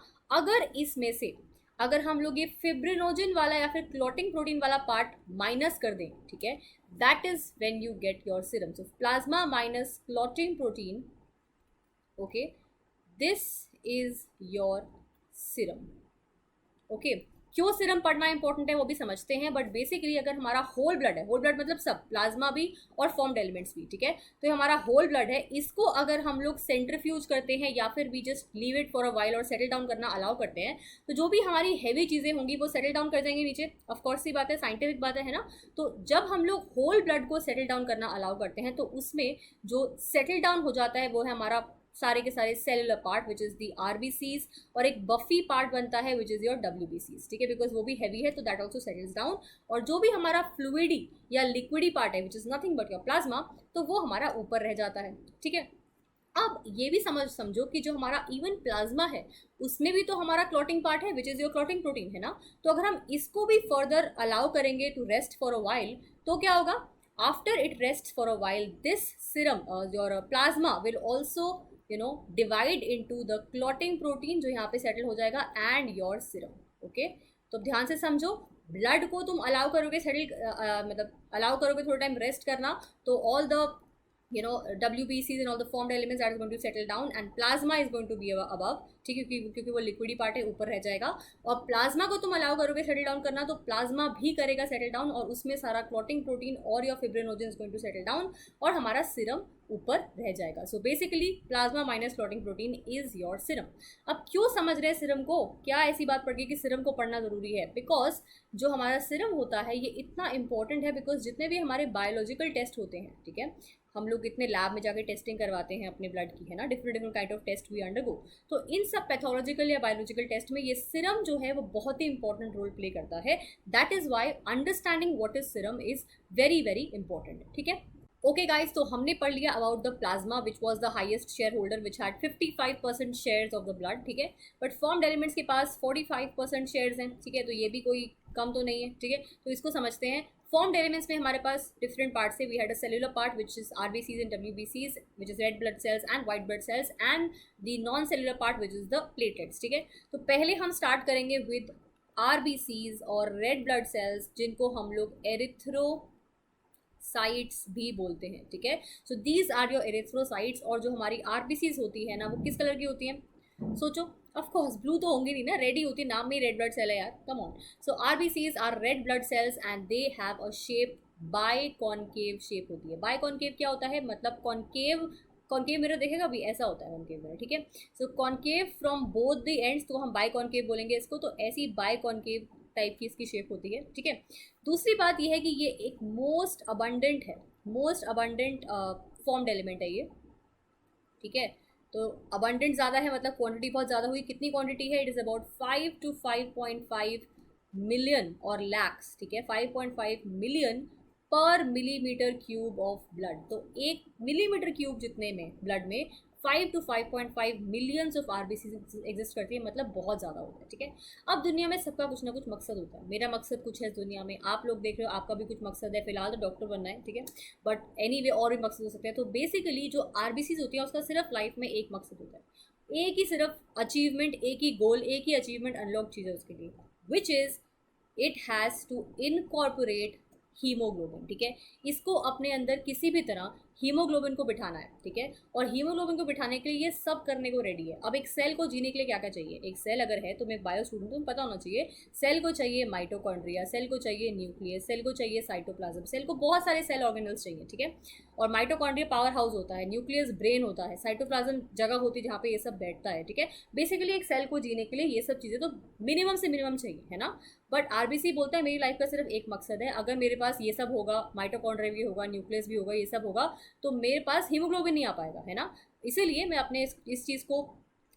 अगर हम लोग ये फिब्रिनोजन वाला या फिर क्लॉटिंग प्रोटीन वाला पार्ट माइनस कर दें, ठीक है, that is when you get your serum. So plasma minus clotting protein, okay, this is your serum, okay. क्यों सीरम पढ़ना इंपॉर्टेंट है वो भी समझते हैं, बट बेसिकली अगर हमारा होल ब्लड है, होल ब्लड मतलब सब, प्लाज्मा भी और फॉर्म्ड एलिमेंट्स भी, ठीक है, तो ये हमारा होल ब्लड है, इसको अगर हम लोग सेंट्रीफ्यूज करते हैं या फिर we just leave it for a while और सेटल डाउन करना अलाउ करते हैं, तो जो भी हमारी हैवी चीज़ें होंगी वो सेटल डाउन कर जाएंगी नीचे। ऑफकोर्स सी बात है, साइंटिफिक बात है ना। तो जब हम लोग होल ब्लड को सेटल डाउन करना अलाउ करते हैं तो उसमें जो सेटल डाउन हो जाता है वो है हमारा सारे के सारे cellular part which is the RBCs, और एक बफी पार्ट बनता है विच इज योर डब्ल्यूबीसीज, ठीक है, बिकॉज वो भी हैवी है तो दैट ऑल्सो सेटल्स डाउन। और जो भी हमारा फ्लूइडी या लिक्विडी पार्ट है which is nothing but your plasma, तो वो हमारा ऊपर रह जाता है, ठीक है। अब ये भी समझो कि जो हमारा इवन प्लाज्मा है उसमें भी तो हमारा क्लॉटिंग पार्ट है which is your clotting protein, है ना। तो अगर हम इसको भी फर्दर अलाउ करेंगे to rest for a while, तो क्या होगा, after it rest for a while this serum your plasma will also divide into the clotting protein जो यहाँ पे सेटल हो जाएगा एंड योर सीरम। ओके, तो ध्यान से समझो, ब्लड को तुम अलाउ करोगे सेटल मतलब अलाउ करोगे थोड़ा टाइम रेस्ट करना, तो all the WBCs and all the formed elements that is going to settle down and plasma is going to be above, ठीक है, क्योंकि वो लिक्विडी पार्ट है, ऊपर रह जाएगा। और प्लाज्मा को तुम अलाउ करोगे सेटल डाउन करना, तो प्लाज्मा भी करेगा सेटल डाउन, और उसमें सारा क्लॉटिंग प्रोटीन और your fibrinogen is going to settle down, और हमारा सीरम ऊपर रह जाएगा। So basically plasma minus clotting protein is your serum. अब क्यों समझ रहे हैं सीरम को, क्या ऐसी बात पड़ गई कि सीरम को पढ़ना जरूरी है? बिकॉज जो हमारा सीरम होता है ये इतना इंपॉर्टेंट है, बिकॉज जितने भी हमारे बायोलॉजिकल टेस्ट होते हैं, ठीक है, हम लोग इतने लैब में जाके टेस्टिंग करवाते हैं अपने ब्लड की, है ना, different different kind of test we undergo, तो इन सब पैथोलॉजिकल या बायोलॉजिकल टेस्ट में ये सीरम जो है वो बहुत ही इंपॉर्टेंट रोल प्ले करता है। That is why understanding what is serum is very very important, ठीक है। ओके गाइज, तो हमने पढ़ लिया about the plasma which was the highest share holder which had 55% shares of the blood, ठीक है, बट फॉर्म्ड एलिमेंट्स के पास 45% shares हैं, ठीक है, तो ये भी कोई कम तो नहीं है, ठीक है। तो इसको समझते हैं। फॉर्म्ड एलिमेंट्स में हमारे पास डिफरेंट पार्ट्स है। We had a cellular part which is RBCs and डब्ल्यूबीसीज which is red blood cells and white blood cells, and the non cellular part which is the platelets, ठीक है। तो पहले हम स्टार्ट करेंगे विद आरबीसीज और red blood cells, जिनको हम लोग एरिथ्रोसाइट्स भी बोलते हैं, ठीक है। So these are your erythrocytes, और जो हमारी आरबीसीज होती है ना वो किस कलर की होती है? सोचो, ऑफ कोर्स ब्लू तो होंगी नहीं ना, रेड ही होती है, नाम में रेड ब्लड सेल है यार, come on. So RBCs are red blood cells and they have a shape, biconcave shape होती है। बाय कॉनकेव क्या होता है? मतलब कॉनकेव, कॉनकेव मिरर देखेगा भी ऐसा होता है कॉनकेव मिरर, ठीक है। So concave from both the ends, तो हम बाय कॉनकेव बोलेंगे इसको, तो ऐसी बाय कॉनकेव टाइप की इसकी शेप होती है, ठीक है। दूसरी बात यह है कि ये एक मोस्ट अबंडेंट है, मोस्ट अबंडेंट फॉर्म्ड एलिमेंट है ये, ठीक है। तो अबंडेंट ज़्यादा है मतलब क्वांटिटी बहुत ज़्यादा हुई। कितनी क्वांटिटी है? It is about 5 to 5.5 million और लैक्स, ठीक है, 5.5 मिलियन पर मिलीमीटर क्यूब ऑफ ब्लड। तो 1 मिलीमीटर क्यूब जितने में ब्लड में 5 to 5.5 millions of RBC exist करती है, मतलब बहुत ज़्यादा होता है, ठीक है। अब दुनिया में सबका कुछ ना कुछ मकसद होता है। मेरा मकसद कुछ है इस दुनिया में, आप लोग देख रहे हो आपका भी कुछ मकसद है, फिलहाल तो डॉक्टर बनना है, ठीक है, बट एनीवे और भी मकसद हो सकते हैं। तो बेसिकली जो आरबीसीज होती है उसका सिर्फ लाइफ में एक मकसद होता है, एक ही सिर्फ अचीवमेंट, एक ही गोल, एक ही अचीवमेंट अनलॉक चीज़ है उसके लिए, which is it has to incorporate haemoglobin, ठीक है। इसको अपने अंदर किसी भी तरह हीमोग्लोबिन को बिठाना है, ठीक है, और हीमोग्लोबिन को बिठाने के लिए ये सब करने को रेडी है। अब एक सेल को जीने के लिए क्या क्या चाहिए? एक सेल अगर है, तुम एक बायो स्टूडेंट हो, तुम्हें पता होना चाहिए, सेल को चाहिए माइटोकॉन्ड्रिया, सेल को चाहिए न्यूक्लियस, सेल को चाहिए साइटोप्लाज्म, सेल को बहुत सारे सेल ऑर्गेनल्स चाहिए, ठीक है। और माइटोकॉन्ड्रिया पावर हाउस होता है, न्यूक्लियस ब्रेन होता है, साइटोप्लाज्म जगह होती है जहाँ पे ये सब बैठता है, ठीक है। बेसिकली एक सेल को जीने के लिए ये सब चीज़ें तो मिनिमम से मिनिमम चाहिए, है ना। बट आरबीसी बोलता है मेरी लाइफ का सिर्फ एक मकसद है, अगर मेरे पास ये सब होगा, माइटोकॉन्ड्रिया भी होगा, न्यूक्लियस भी होगा, ये सब होगा, तो मेरे पास हीमोग्लोबिन नहीं आ पाएगा, है ना। इसीलिए मैं अपने इस चीज़ को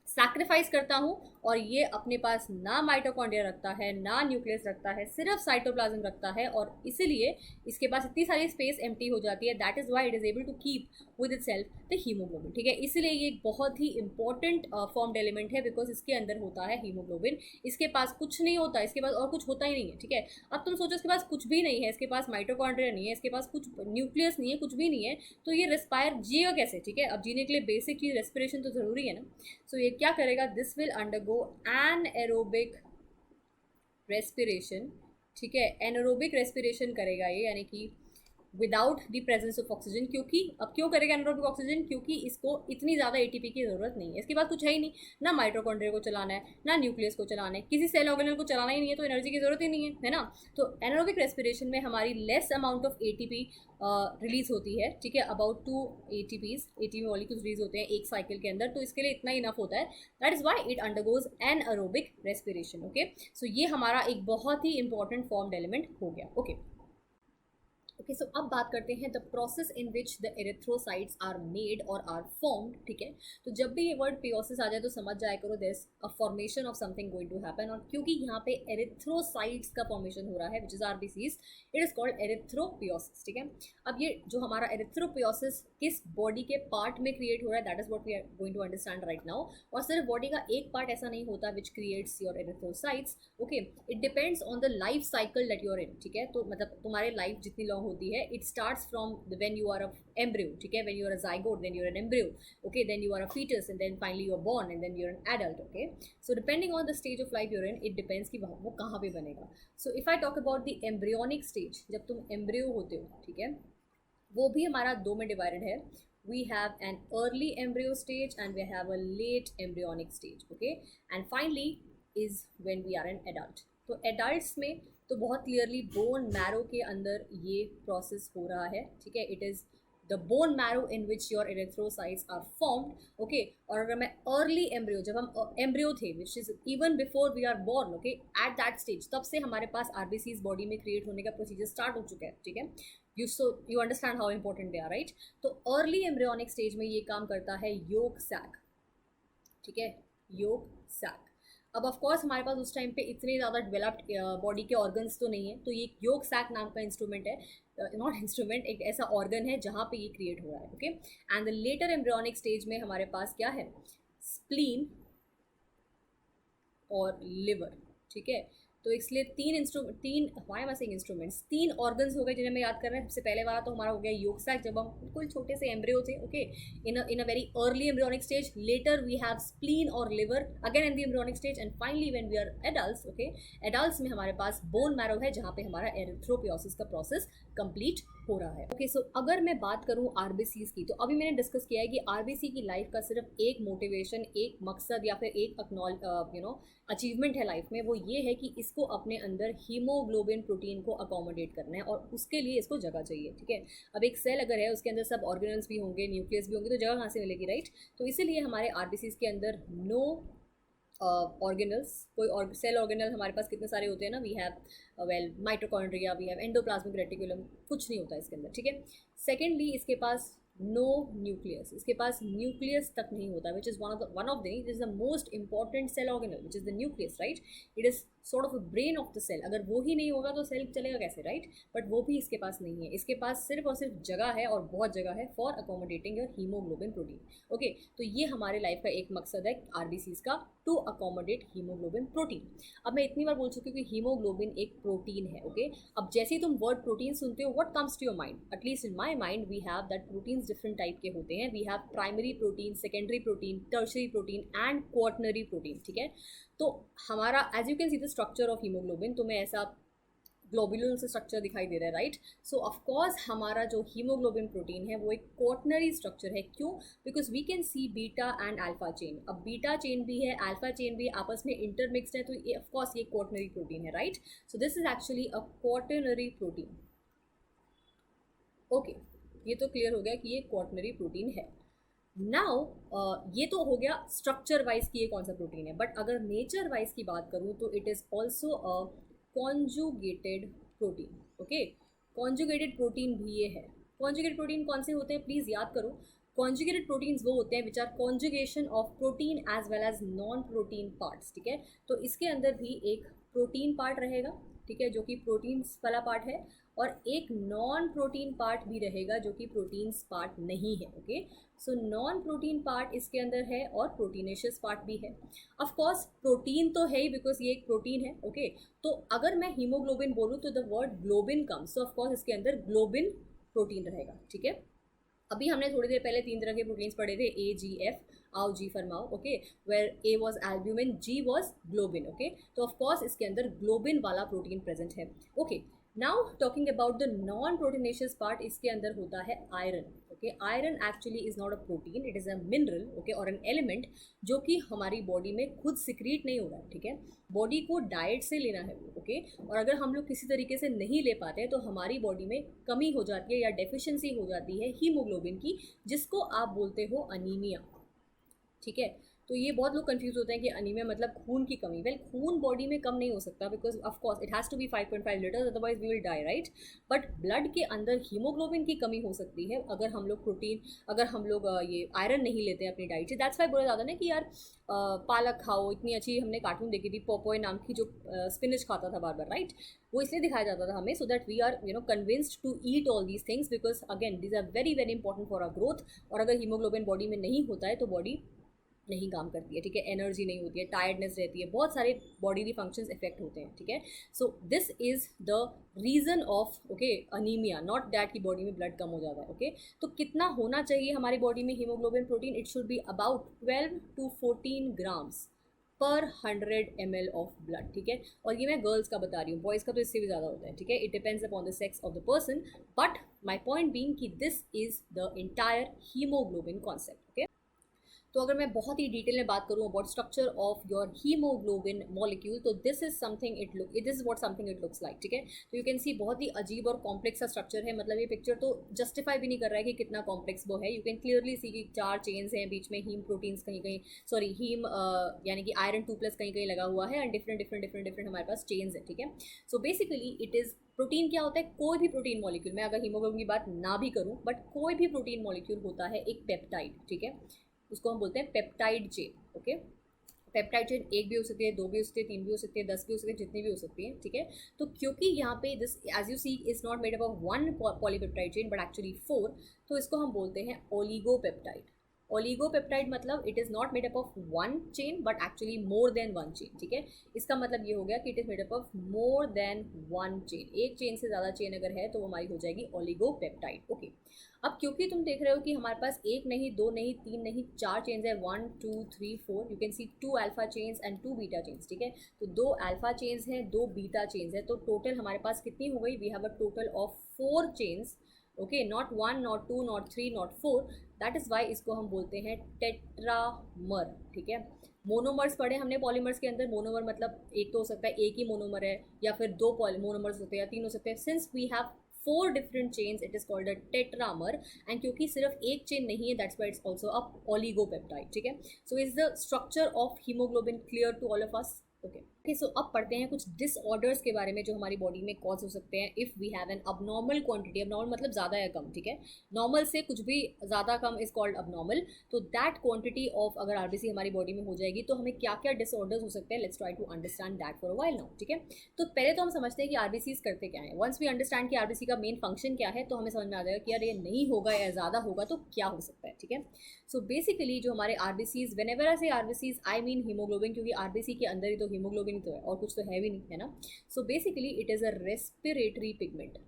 सैक्रिफाइस करता हूँ, और ये अपने पास ना माइटोकॉन्ड्रिया रखता है, ना न्यूक्लियस रखता है, सिर्फ साइटोप्लाज्म रखता है, और इसीलिए इसके पास इतनी सारी स्पेस एम्प्टी हो जाती है। That is why it is able to keep with itself the haemoglobin, ठीक है। इसलिए ये एक बहुत ही इंपॉर्टेंट फॉर्म्ड एलिमेंट है, बिकॉज इसके अंदर होता है हीमोग्लोबिन। इसके पास कुछ नहीं होता, इसके पास और कुछ होता ही नहीं है, ठीक है। अब तुम सोचो इसके पास कुछ भी नहीं है, इसके पास माइटोकॉन्ड्रिया नहीं है, इसके पास कुछ न्यूक्लियस नहीं है, कुछ भी नहीं है, तो ये रेस्पायर जिएगा कैसे, ठीक है। अब जीने के लिए बेसिक चीज़ रेस्पिरेशन तो ज़रूरी है ना। सो ये क्या करेगा? This will undergo anaerobic respiration, ठीक है, एनएरोबिक रेस्पिरेशन करेगा ये, यानी कि without the presence of oxygen, क्योंकि अब क्यों करेगा एनारोबिक ऑक्सीजन, क्योंकि इसको इतनी ज़्यादा एटीपी की ज़रूरत नहीं है, इसके पास कुछ है ही नहीं, ना माइटोकॉन्ड्रिया को चलाना है, ना न्यूक्लियस को चलाना है, किसी सेल ऑर्गेनल को चलाना ही नहीं है, तो एनर्जी की ज़रूरत ही नहीं है ना। तो एनारोबिक रेस्पिरेशन में हमारी less amount of ATP release होती है, ठीक है, अबाउट 2 एटीपी मॉलिक्यूल्स रिलीज होते हैं एक साइकिल के अंदर, तो इसके लिए इतना इनफ होता है, that is why it undergoes anaerobic respiration. Okay, so ये हमारा एक बहुत ही इंपॉर्टेंट फॉर्म्ड एलिमेंट हो गया। ओके ओके, सो अब बात करते हैं the process in which the erythrocytes are made और आर फॉर्म्ड, ठीक है। तो जब भी ये वर्ड पियोसिस आ जाए तो समझ जाया करो there is a formation of something going to happen, और क्योंकि यहाँ पे एरिथ्रोसाइट्स का फॉर्मेशन हो रहा है which is RBCs, it is called erythropoiesis, ठीक है। अब ये जो हमारा एरिथ्रोपियोसिस किस बॉडी के पार्ट में क्रिएट हो रहा है, that is what we are going to understand right now. और सिर्फ बॉडी का एक पार्ट ऐसा नहीं होता which creates your erythrocytes, okay, it depends on the life cycle that you are in, ठीक है। तो मतलब तुम्हारे लाइफ जितनी लॉन्ग होती है, it starts from when you are a embryo, ठीक है, when you are a zygote, then you are an embryo, okay, then you are a foetus, and then finally you are born, and then you are an adult, okay. So depending on the stage of life you're in, it depends कि वो कहाँ पे बनेगा। So if I talk about the embryonic stage, जब तुम embryo होते हो, ठीक है, वो भी हमारा दो में डिवाइडेड है। We have an early embryo stage and we have a late embryonic stage, okay, and finally is when we are an adult. तो adults में तो बहुत क्लियरली बोन मैरो के अंदर ये प्रोसेस हो रहा है, ठीक है, it is the bone marrow in which your erythrocytes are formed, okay. और अगर मैं अर्ली एम्ब्रियो, जब हम एम्ब्रियो थे, which is even before we are born, okay, at that stage, तब से हमारे पास आरबीसीज बॉडी में क्रिएट होने का प्रोसीजर स्टार्ट हो चुका है, ठीक है। You understand how important they are, right. तो अर्ली एम्ब्रियोनिक स्टेज में ये काम करता है योग सैक, ठीक है, योग सैक। अब ऑफ कोर्स हमारे पास उस टाइम पे इतने ज़्यादा डेवलप्ड बॉडी के ऑर्गन्स तो नहीं है, तो ये योग सैक नाम का इंस्ट्रूमेंट है, नॉट इंस्ट्रूमेंट, एक ऐसा ऑर्गन है जहाँ पे ये क्रिएट हो रहा है, okay. And the later embryonic stage में हमारे पास क्या है, स्प्लीन और लिवर, ठीक है। तो इसलिए तीन ऑर्गन्स हो गए जिन्हें मैं याद कर रहे हैं। सबसे पहले वाला तो हमारा हो गया योग सैक, जब हम बिल्कुल छोटे से एम्ब्रियो थे, okay, in a very early embryonic stage. Later we have spleen और liver again in the embryonic stage, and finally when we are adults, okay, adults में हमारे पास बोन मैरो है, जहाँ पे हमारा एरिथ्रोपियोसिस का प्रोसेस कंप्लीट हो रहा है, ओके। सो अगर मैं बात करूँ आरबीसीज की, तो अभी मैंने डिस्कस किया है कि आरबीसी की लाइफ का सिर्फ एक मोटिवेशन, एक मकसद या फिर एक अचीवमेंट है लाइफ में, वो ये है कि इसको अपने अंदर हीमोग्लोबिन प्रोटीन को अकोमोडेट करना है, और उसके लिए इसको जगह चाहिए, ठीक है। अब एक सेल अगर है, उसके अंदर सब ऑर्गेनल्स भी होंगे, न्यूक्लियस भी होंगे, तो जगह कहाँ से मिलेगी, राइट। तो इसीलिए हमारे आरबीसीज के अंदर नो ऑर्गेनल्स, कोई और सेल ऑर्गेनल हमारे पास कितने सारे होते हैं ना, we have well mitochondria, we have endoplasmic reticulum, कुछ नहीं होता इसके अंदर, ठीक है। सेकेंडली इसके पास नो न्यूक्लियस, इसके पास न्यूक्लियस तक नहीं होता, which is one of the it is the most important cell organelle, which is the nucleus, right. It is sort of brain of the cell. अगर वो ही नहीं होगा तो सेल चलेगा कैसे, राइट। बट वो भी इसके पास नहीं है, इसके पास सिर्फ और सिर्फ जगह है, और बहुत जगह है, for accommodating your haemoglobin protein, okay. तो ये हमारे लाइफ का एक मकसद है आरबीसीज का, टू अकोमोडेट हीमोग्लोबिन प्रोटीन। अब मैं इतनी बार बोल चुकी हूँ कि हीमोग्लोबिन एक प्रोटीन है, ओके। अब जैसे ही तुम वर्ड प्रोटीन सुनते हो, what comes to your mind, at least in my mind, we have that proteins different type के होते हैं। We have primary protein, secondary protein, tertiary protein and quaternary protein, ठीक है। तो हमारा as you can see the structure of haemoglobin, तो मैं ऐसा ग्लोबुलर से स्ट्रक्चर दिखाई दे रहा है, राइट। सो ऑफकोर्स हमारा जो हीमोग्लोबिन प्रोटीन है वो एक क्वाटनरी स्ट्रक्चर है। क्यों? Because we can see beta and alpha chain. अब बीटा चेन भी है, अल्फा चेन भी आपस में इंटरमिक्सड है, तो ये ऑफकोर्स ये क्वाटनरी प्रोटीन है, right. So this is actually a quaternary protein, okay. ये तो क्लियर हो गया कि ये क्वाटनरी प्रोटीन है। नाउ ये तो हो गया स्ट्रक्चर वाइज कि ये कौन सा प्रोटीन है, बट अगर नेचर वाइज की बात करूँ तो it is also a conjugated protein, okay. Conjugated protein भी ये है। कॉन्जुगेटेड प्रोटीन कौन से होते हैं, प्लीज़ याद करो। कॉन्जुगेटेड प्रोटीन्स वो होते हैं which are conjugation of protein as well as non protein parts, ठीक है। तो इसके अंदर भी एक प्रोटीन पार्ट रहेगा, ठीक है, जो कि प्रोटीन्स वाला पार्ट है, और एक नॉन प्रोटीन पार्ट भी रहेगा जो कि प्रोटीन्स पार्ट नहीं है, okay. So non protein part इसके अंदर है और प्रोटीनेशियस पार्ट भी है। ऑफ कोर्स प्रोटीन तो है ही, बिकॉज ये एक प्रोटीन है, ओके। तो अगर मैं हीमोग्लोबिन बोलूँ तो the word globin comes, so of course इसके अंदर ग्लोबिन प्रोटीन रहेगा, ठीक है। अभी हमने थोड़ी देर पहले 3 तरह के प्रोटीन्स पढ़े थे, ए जी एफ, आओ जी फरमाओ, okay, where A was albumin, G was globin, okay. तो ऑफ कोर्स इसके अंदर ग्लोबिन वाला प्रोटीन प्रेजेंट है, okay. Now talking about the non proteinaceous part, इसके अंदर होता है iron. Okay, iron actually is not a protein, it is a mineral. Okay, और एन एलिमेंट जो कि हमारी बॉडी में खुद सिक्रीट नहीं हो रहा है. ठीक है, बॉडी को डाइट से लेना है वो. ओके, और अगर हम लोग किसी तरीके से नहीं ले पाते हैं तो हमारी बॉडी में कमी हो जाती है या डेफिशिएंसी हो जाती है हीमोग्लोबिन की, जिसको आप बोलते हो अनीमिया. ठीक है, तो ये बहुत लोग कंफ्यूज होते हैं कि अनीमिया मतलब खून की कमी. वेल, खून बॉडी में कम नहीं हो सकता because of course it has to be 5.5 litres, otherwise we will die, right. But blood के अंदर हीमोग्लोबिन की कमी हो सकती है अगर हम लोग प्रोटीन, अगर हम लोग ये आयरन नहीं लेते हैं अपनी डाइट से. दैट्स वाई बोला जाता है ना कि यार पालक खाओ. इतनी अच्छी हमने कार्टून देखी थी पोपोय नाम की, जो स्पिनिच खाता था बार बार, राइट. वो इसलिए दिखाया जाता था हमें so that we are convinced to eat all these things because again these are very very important for our growth. और अगर हीमोग्लोबिन बॉडी में नहीं होता है तो बॉडी नहीं काम करती है. ठीक है, एनर्जी नहीं होती है, टायर्डनेस रहती है, बहुत सारे बॉडी फंक्शंस इफेक्ट होते हैं. ठीक है, so this is the reason of okay anaemia, not that कि बॉडी में ब्लड कम हो जाता है. ओके, तो कितना होना चाहिए हमारी बॉडी में haemoglobin protein? It should be about 12 to 14 grams पर 100 ml ऑफ ब्लड. ठीक है, और ये मैं गर्ल्स का बता रही हूँ, बॉयज़ का तो इससे भी ज़्यादा होता है. ठीक है, it depends upon the sex of the person, but my point being कि this is the entire haemoglobin concept. Okay, तो अगर मैं बहुत ही डिटेल में बात करूँ about structure of your haemoglobin molecule, तो this is something this is what something it looks like. ठीक है, तो यू कैन सी बहुत ही अजीब और कॉम्प्लेक्स सा स्ट्रक्चर है. मतलब ये पिक्चर तो जस्टिफाई भी नहीं कर रहा है कि कितना कॉम्प्लेक्स वो है. यू कैन क्लियरली सी कि 4 चेन्स हैं, बीच में हीम प्रोटीन्स कहीं कहीं, सॉरी हीम यानी कि आयरन 2+ कहीं कहीं लगा हुआ है, and different different different different हमारे पास चेन्स है. ठीक है, so basically it is protein. क्या होता है? कोई भी प्रोटीन मॉलिक्यूल, मैं अगर हीमोग्लोबिन की बात ना भी करूँ, बट कोई भी प्रोटीन मॉलिक्यूल होता है एक पेप्टाइड. ठीक है, उसको हम बोलते हैं peptide chain. Okay, peptide chain एक भी हो सकती है, 2 भी हो सकती है, 3 भी हो सकती है, 10 भी हो सकती है, जितनी भी हो सकती है. ठीक है, तो क्योंकि यहाँ पे this as you see is not made up of 1 polypeptide chain but actually 4, तो इसको हम बोलते हैं ओलिगोपेप्टाइड. ओलिगोपेप्टाइड मतलब it is not made up of 1 chain but actually more than 1 chain. ठीक है, इसका मतलब ये हो गया कि it is made up of more than 1 chain. एक चेन से ज़्यादा चेन अगर है तो वो हमारी हो जाएगी ओलिगोपेप्टाइड. ओके, अब क्योंकि तुम देख रहे हो कि हमारे पास एक नहीं, 2 नहीं, 3 नहीं, 4 चेन्स है, 1 2 3 4. You can C 2 alpha chains and 2 beta chains. ठीक है, तो 2 अल्फा चेन्स हैं, 2 बीटा चेन्स हैं, तो टोटल हमारे पास कितनी हो गई? We have a total of 4 chains. Okay, not 1 not 2 not 3 not 4. That is why इसको हम बोलते हैं टेट्रामर. ठीक है, मोनोमर्स पढ़े हमने पॉलीमर्स के अंदर. मोनोमर मतलब एक तो हो सकता है एक ही मोनोमर है, या फिर 2 मोनोमर्स होते हैं, या 3 हो सकते हैं. Since we have 4 different chains it is called a tetramer. And क्योंकि सिर्फ एक चेन नहीं है, that's why it's also a oligopeptide. ठीक है, so is the structure of haemoglobin clear to all of us? Okay, so अब पढ़ते हैं कुछ डिसऑर्डर्स के बारे में जो हमारी बॉडी में कॉज हो सकते हैं if we have an abnormal quantity. Abnormal मतलब ज़्यादा या कम. ठीक है, नॉर्मल से कुछ भी ज़्यादा कम इज कॉल्ड अबनॉर्मल. तो दैट क्वांटिटी ऑफ अगर आरबीसी हमारी बॉडी में हो जाएगी तो हमें क्या क्या डिसऑर्डर्स हो सकते हैं. Let's try to understand that for a while now. ठीक है, तो पहले तो हम समझते हैं कि आरबीसीज करते क्या है. वंस वी अंडरस्टैंड कि आरबीसी का मेन फंक्शन क्या है तो हमें समझ में आ जाएगा कि यार ये नहीं होगा या ज़्यादा होगा तो क्या हो सकता है. ठीक है, सो बेसिकली जो हमारे आरबीसीज, व्हेनेवर आई से आरबीसीज आई मीन हीमोग्लोबिन, क्योंकि आरबीसी के अंदर ही तो हीमोग्लोबिन तो है और कुछ तो है भी नहीं, है ना. So basically it is a respiratory pigment.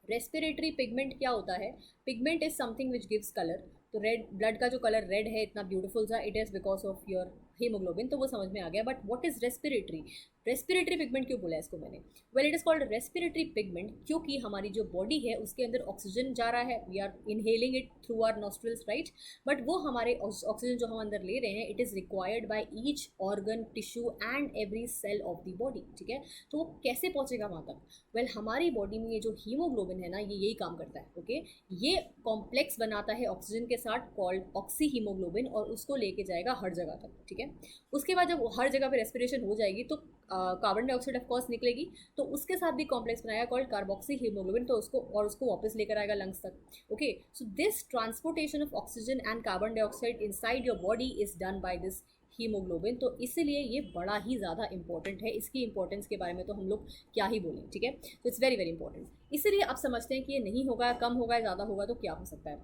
Respiratory pigment क्या होता है? Pigment is something which gives colour. तो रेड, ब्लड का जो कलर रेड है इतना ब्यूटीफुल सा, it is because of your haemoglobin, तो वो समझ में आ गया. But what is respiratory? Respiratory pigment क्यों बोला इसको मैंने? Well, it is called respiratory pigment क्योंकि हमारी जो बॉडी है उसके अंदर ऑक्सीजन जा रहा है, we are inhaling it through our nostrils, right. But वो हमारे ऑक्सीजन जो हम अंदर ले रहे हैं it is required by each organ, tissue and every cell of the body. ठीक है, तो वो कैसे पहुंचेगा वहाँ तक? वेल, हमारी बॉडी में ये जो हीमोग्लोबिन है ना, ये यही काम करता है. ओके, ये कॉम्प्लेक्स बनाता है ऑक्सीजन के साथ कॉल्ड ऑक्सी हीमोग्लोबिन, और उसको लेके जाएगा हर जगह तक. ठीक है, उसके बाद जब हर जगह पे रेस्पिरेशन हो जाएगी तो कार्बन डाइऑक्साइड ऑफकोर्स निकलेगी, तो उसके साथ भी कॉम्प्लेक्स बनाएगा कॉल्ड कार्बोक्सी हीमोग्लोबिन, तो उसको वापस लेकर आएगा लंग्स तक. Okay, so this transportation of oxygen and carbon dioxide inside your body is done by this haemoglobin. तो इसीलिए ये बड़ा ही ज़्यादा इंपॉर्टेंट है. इसकी इंपॉर्टेंस के बारे में तो हम लोग क्या ही बोलें. ठीक है, तो इट्स वेरी वेरी इंपॉर्टेंट. इसीलिए आप समझते हैं कि ये नहीं होगा, कम होगा, ज़्यादा होगा तो क्या हो सकता है.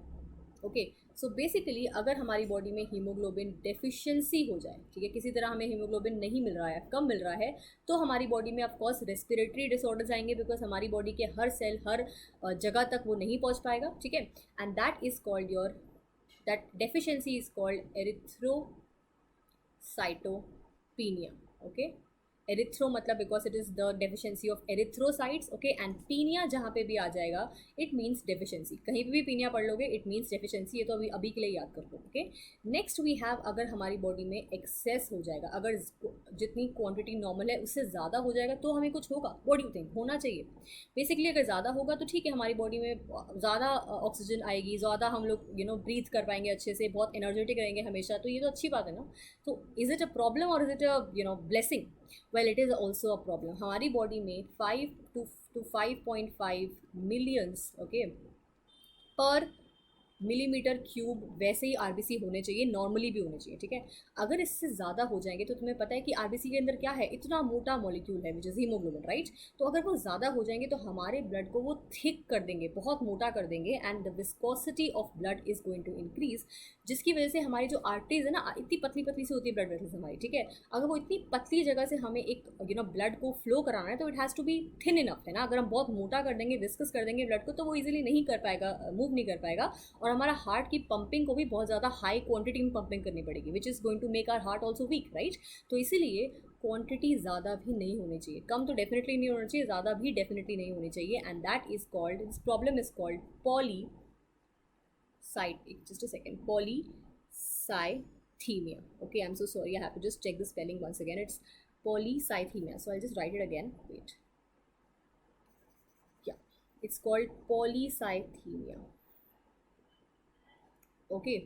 ओके, सो बेसिकली अगर हमारी बॉडी में हीमोग्लोबिन डेफिशिएंसी हो जाए, ठीक है, किसी तरह हमें हीमोग्लोबिन नहीं मिल रहा है, कम मिल रहा है, तो हमारी बॉडी में ऑफकोर्स रेस्पिरेटरी डिसऑर्डर्स आएंगे बिकॉज हमारी बॉडी के हर सेल, हर जगह तक वो नहीं पहुंच पाएगा. ठीक है, and that is called your, that deficiency is called erythrocytopenia. Okay, erythro मतलब because it is the deficiency of erythrocytes, okay, and penia जहाँ पे भी आ जाएगा इट मीन्स डेफिशिएंसी, कहीं पे भी पीनिया पढ़ लोगे इट मीन्स डेफिशिएंसी, ये तो अभी अभी के लिए याद कर लो, ओके। नेक्स्ट वी हैव, अगर हमारी बॉडी में एक्सेस हो जाएगा, अगर जितनी क्वांटिटी नॉर्मल है उससे ज़्यादा हो जाएगा तो हमें कुछ होगा, व्हाट डू यू थिंक होना चाहिए? बेसिकली अगर ज़्यादा होगा तो ठीक है, हमारी बॉडी में ज़्यादा ऑक्सीजन आएगी, ज़्यादा हम लोग ब्रीथ कर पाएंगे अच्छे से, बहुत एनर्जेटिक रहेंगे हमेशा, तो ये तो अच्छी बात है ना। तो इज़ इट अ प्रॉब्लम और is it a blessing? Well, it is also a problem. हमारी बॉडी में 5 to 5.5 मिलियंस, ओके, पर मिलीमीटर क्यूब वैसे ही आरबीसी होने चाहिए, नॉर्मली भी होने चाहिए, ठीक है। अगर इससे ज़्यादा हो जाएंगे तो तुम्हें पता है कि आरबीसी के अंदर क्या है, इतना मोटा मॉलिक्यूल है विच इज़ हीमोग्लोबिन, राइट। तो अगर वो ज़्यादा हो जाएंगे तो हमारे ब्लड को वो थिक कर देंगे, बहुत मोटा कर देंगे, and the viscosity of blood is going to increase, जिसकी वजह से हमारी जो आर्टरीज है ना, इतनी पतली पतली सी होती है ब्लड वेसल्स हमारी, ठीक है। अगर वो इतनी पतली जगह से हमें एक ब्लड को फ्लो कराना है तो it has to be thin enough, है ना। अगर हम बहुत मोटा कर देंगे, विस्कस कर देंगे ब्लड को, तो वो इजीली नहीं कर पाएगा, मूव नहीं कर पाएगा, और हमारा हार्ट की पंपिंग को भी बहुत ज़्यादा हाई क्वांटिटी में पंपिंग करनी पड़ेगी, which is going to make our heart also weak, right. तो इसीलिए क्वांटिटी ज़्यादा भी नहीं होनी चाहिए, कम तो डेफिनेटली नहीं होना चाहिए, ज़्यादा भी डेफिनेटली नहीं होनी चाहिए, and that is called, this problem is called just a second, polycythemia, okay, I'm so sorry, I have to just check the spelling once again, it's polycythemia, so I'll just write it again, wait, yeah, it's called polycythemia, okay.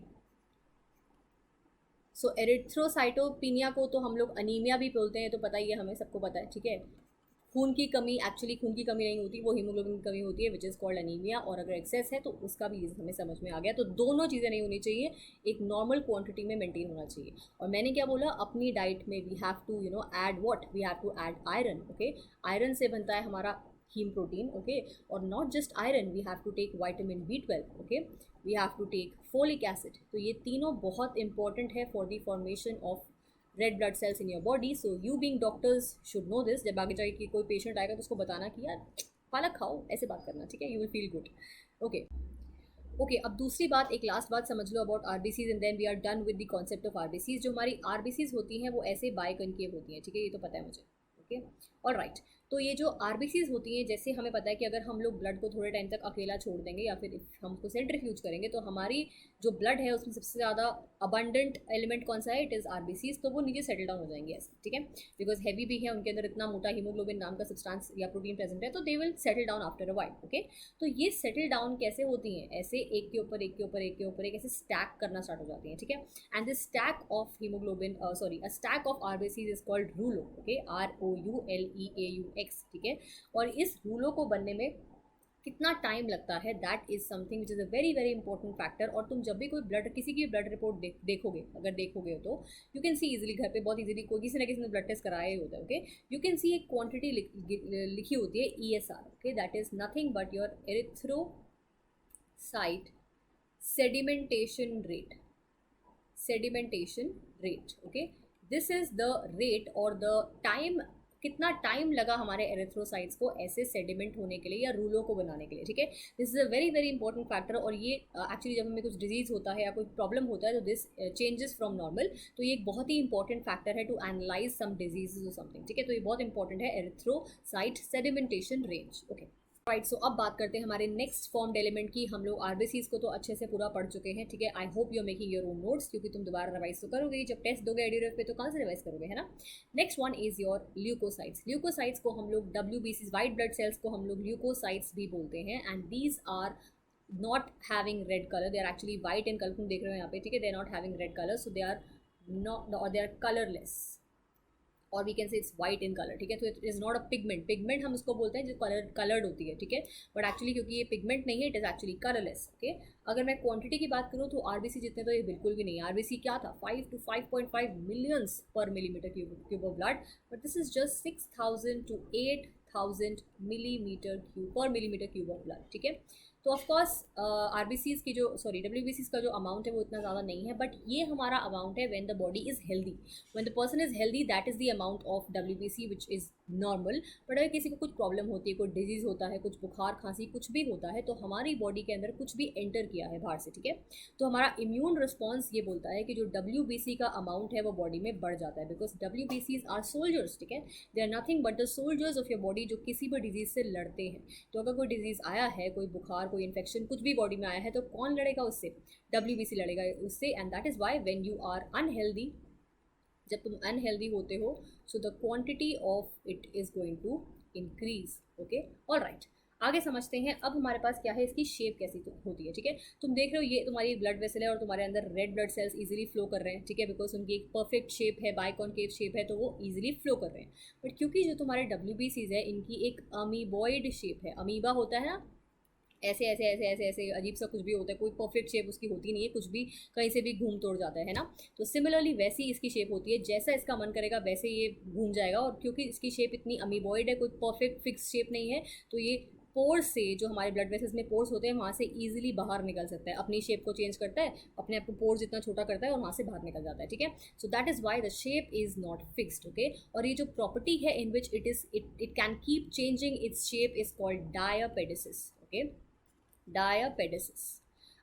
So erythrocytopenia को तो हम लोग anaemia भी बोलते हैं, तो पता ही है, हमें सबको पता है, ठीक है। खून की कमी, एक्चुअली खून की कमी नहीं होती, वो हीमोग्लोबिन की कमी होती है, विच इज़ कॉल्ड अनीमिया, और अगर एक्सेस है तो उसका भी हमें समझ में आ गया। तो दोनों चीज़ें नहीं होनी चाहिए, एक नॉर्मल क्वांटिटी में मेंटेन होना चाहिए। और मैंने क्या बोला, अपनी डाइट में we have to add what, we have to add iron, okay. Iron से बनता है हमारा हीम प्रोटीन, ओके, और not just iron, we have to take vitamin B12, okay, we have to take folic acid. तो ये तीनों बहुत important है for the formation of red blood cells in your body. So you being doctors should know this. जब आगे जाके कि कोई पेशेंट आएगा तो उसको बताना कि यार पालक खाओ, ऐसे बात करना, ठीक है, you will feel good, okay. Okay, अब दूसरी बात, एक लास्ट बात समझ लो about RBCs, and then we are done with the concept of RBCs. जो हमारी आरबीसीज होती हैं वो ऐसे बाइकनकेव होती हैं, ठीक है, ये तो पता है मुझे, ओके, ऑल राइट। तो ये जो आरबीसीज होती हैं, जैसे हमें पता है कि अगर हम लोग ब्लड को थोड़े टाइम तक अकेला छोड़ देंगे या फिर हम उसको सेंट्रीफ्यूज करेंगे तो हमारी जो ब्लड है उसमें सबसे ज़्यादा अबंडेंट एलिमेंट कौन सा है, इट इज़ आरबीसीज। तो वो नीचे सेटल डाउन हो जाएंगे ऐसे, ठीक है, बिकॉज हैवी भी है, उनके अंदर इतना मोटा हीमोग्लोबिन नाम का सब्सटेंस या प्रोटीन प्रेजेंट है, तो they will settle down after a while, okay. तो ये सेटल डाउन कैसे होती हैं, ऐसे एक के ऊपर एक के ऊपर एक के ऊपर एक ऐसे स्टैक करना स्टार्ट हो जाती हैं, ठीक है। And this stack of haemoglobin, sorry, a stack of RBCs is called रूलो, ओके, ROULEAUX, ठीक है। और इस रूलों को बनने में कितना टाइम लगता है, that is something which is a very very important factor. और तुम जब भी कोई किसी की ब्लड रिपोर्ट देखोगे, अगर देखोगे तो यू कैन सी इजीली, घर पे बहुत इजीली कोई किसी ना किसी ने ब्लड टेस्ट कराया ही होता है, ओके। यू कैन सी एक क्वांटिटी लिखी होती है ESR, okay, that is nothing but your erythrocyte sedimentation rate, okay. This is the rate और द टाइम, कितना टाइम लगा हमारे एरिथ्रोसाइट्स को ऐसे सेडिमेंट होने के लिए या रूलों को बनाने के लिए, ठीक है। This is a very very important factor. और ये एक्चुअली जब हमें कुछ डिजीज होता है या कोई प्रॉब्लम होता है तो दिस चेंजेस फ्रॉम नॉर्मल, तो ये एक बहुत ही इंपॉर्टेंट फैक्टर है टू एनालाइज सम डिजीजेज और समथिंग, ठीक है। तो ये बहुत इंपॉर्टेंट है, erythrocyte sedimentation range, okay. Right, so अब बात करते हैं हमारे नेक्स्ट फॉर्म्ड एलिमेंट की। हम लोग आरबीसीज को तो अच्छे से पूरा पढ़ चुके हैं, ठीक है। I hope you are making your own notes, क्योंकि तुम दोबारा रिवाइज तो करोगे ही, जब टेस्ट दोगे एडीरेफ पे तो कहाँ से रिवाइज करोगे, है ना। Next one is your leucocytes. Leucocytes को हम लोग WBCs, वाइट ब्लड सेल्स को हम लोग ल्यूकोसाइट्स भी बोलते हैं, and these are not having red colour, they are actually white in colour, तुम देख रहे हो यहाँ पे, ठीक है, they are not having red colour, so they are not, और दे आर कलरलेस, और we can say it's white in colour, ठीक है। तो it is not a pigment हम उसको बोलते हैं जो कलर्ड होती है, ठीक है, बट एक्चुअली क्योंकि ये पिगमेंट नहीं है, it is actually colourless, okay. अगर मैं क्वांटिटी की बात करूँ तो आरबीसी जितने तो ये बिल्कुल भी नहीं है। आरबीसी क्या था, 5 to 5.5 मिलियंस पर millimetre cube of blood, but this is just 6,000 to 8,000 millimetre cube पर मिलीमीटर क्यूब ऑफ ब्लड, ठीक है। तो ऑफकोर्स आरबीसीज की जो डब्ल्यूबीसीज का जो अमाउंट है वो इतना ज़्यादा नहीं है, बट ये हमारा अमाउंट है when the body is healthy, when the person is healthy, that is the amount of WBC which is normal. But अगर किसी को कुछ प्रॉब्लम होती है, कोई डिजीज़ होता है, कुछ बुखार खांसी कुछ भी होता है, तो हमारी बॉडी के अंदर कुछ भी एंटर किया है बाहर से, ठीक है, तो हमारा इम्यून रिस्पॉन्स ये बोलता है कि जो डब्ल्यूबीसी का अमाउंट है वो बॉडी में बढ़ जाता है, बिकॉज डब्ल्यूबीसीज आर सोल्जर्स, ठीक है, they are nothing but the soldiers of your body, जो किसी भी डिजीज़ से लड़ते हैं। तो अगर कोई डिजीज़ आया है, कोई बुखार, कोई इन्फेक्शन, कुछ भी बॉडी में आया है, तो कौन लड़ेगा उससे? डब्ल्यूबीसी लड़ेगा उससे। And that is why when you are unhealthy, जब तुम अनहेल्दी होते हो, so the quantity of it is going to increase. Okay, all right, आगे समझते हैं। अब हमारे पास क्या है, इसकी शेप कैसी होती है, ठीक है। तुम देख रहे हो ये तुम्हारी ब्लड वेसल है और तुम्हारे अंदर red blood sales easily flow कर रहे हैं, ठीक है, बिकॉज उनकी एक परफेक्ट शेप है, बाइकॉनकेव शेप है, तो वो इजीली फ्लो कर रहे हैं। बट क्योंकि जो तुम्हारे डब्ल्यूबीसीज है इनकी एक अमीबॉइड शेप है, अमीबा होता है ना, ऐसे ऐसे ऐसे ऐसे ऐसे अजीब सा कुछ भी होता है, कोई परफेक्ट शेप उसकी होती नहीं है, कुछ भी कहीं से भी घूम तोड़ जाता है ना। तो सिमिलरली वैसी इसकी शेप होती है, जैसा इसका मन करेगा वैसे ये घूम जाएगा। और क्योंकि इसकी शेप इतनी अमीबॉइड है, कोई परफेक्ट फिक्स शेप नहीं है, तो ये पोर्स से, जो हमारे ब्लड वेसल्स में पोर्स होते हैं, वहाँ से इजीली बाहर निकल सकता है, अपनी शेप को चेंज करता है, अपने आप को पोर्स जितना छोटा करता है और वहाँ से बाहर निकल जाता है, ठीक है। So that is why the shape is not fixed. Okay, और ये जो प्रॉपर्टी है in which it can keep changing its shape is called diapedesis. Okay, diapedesis.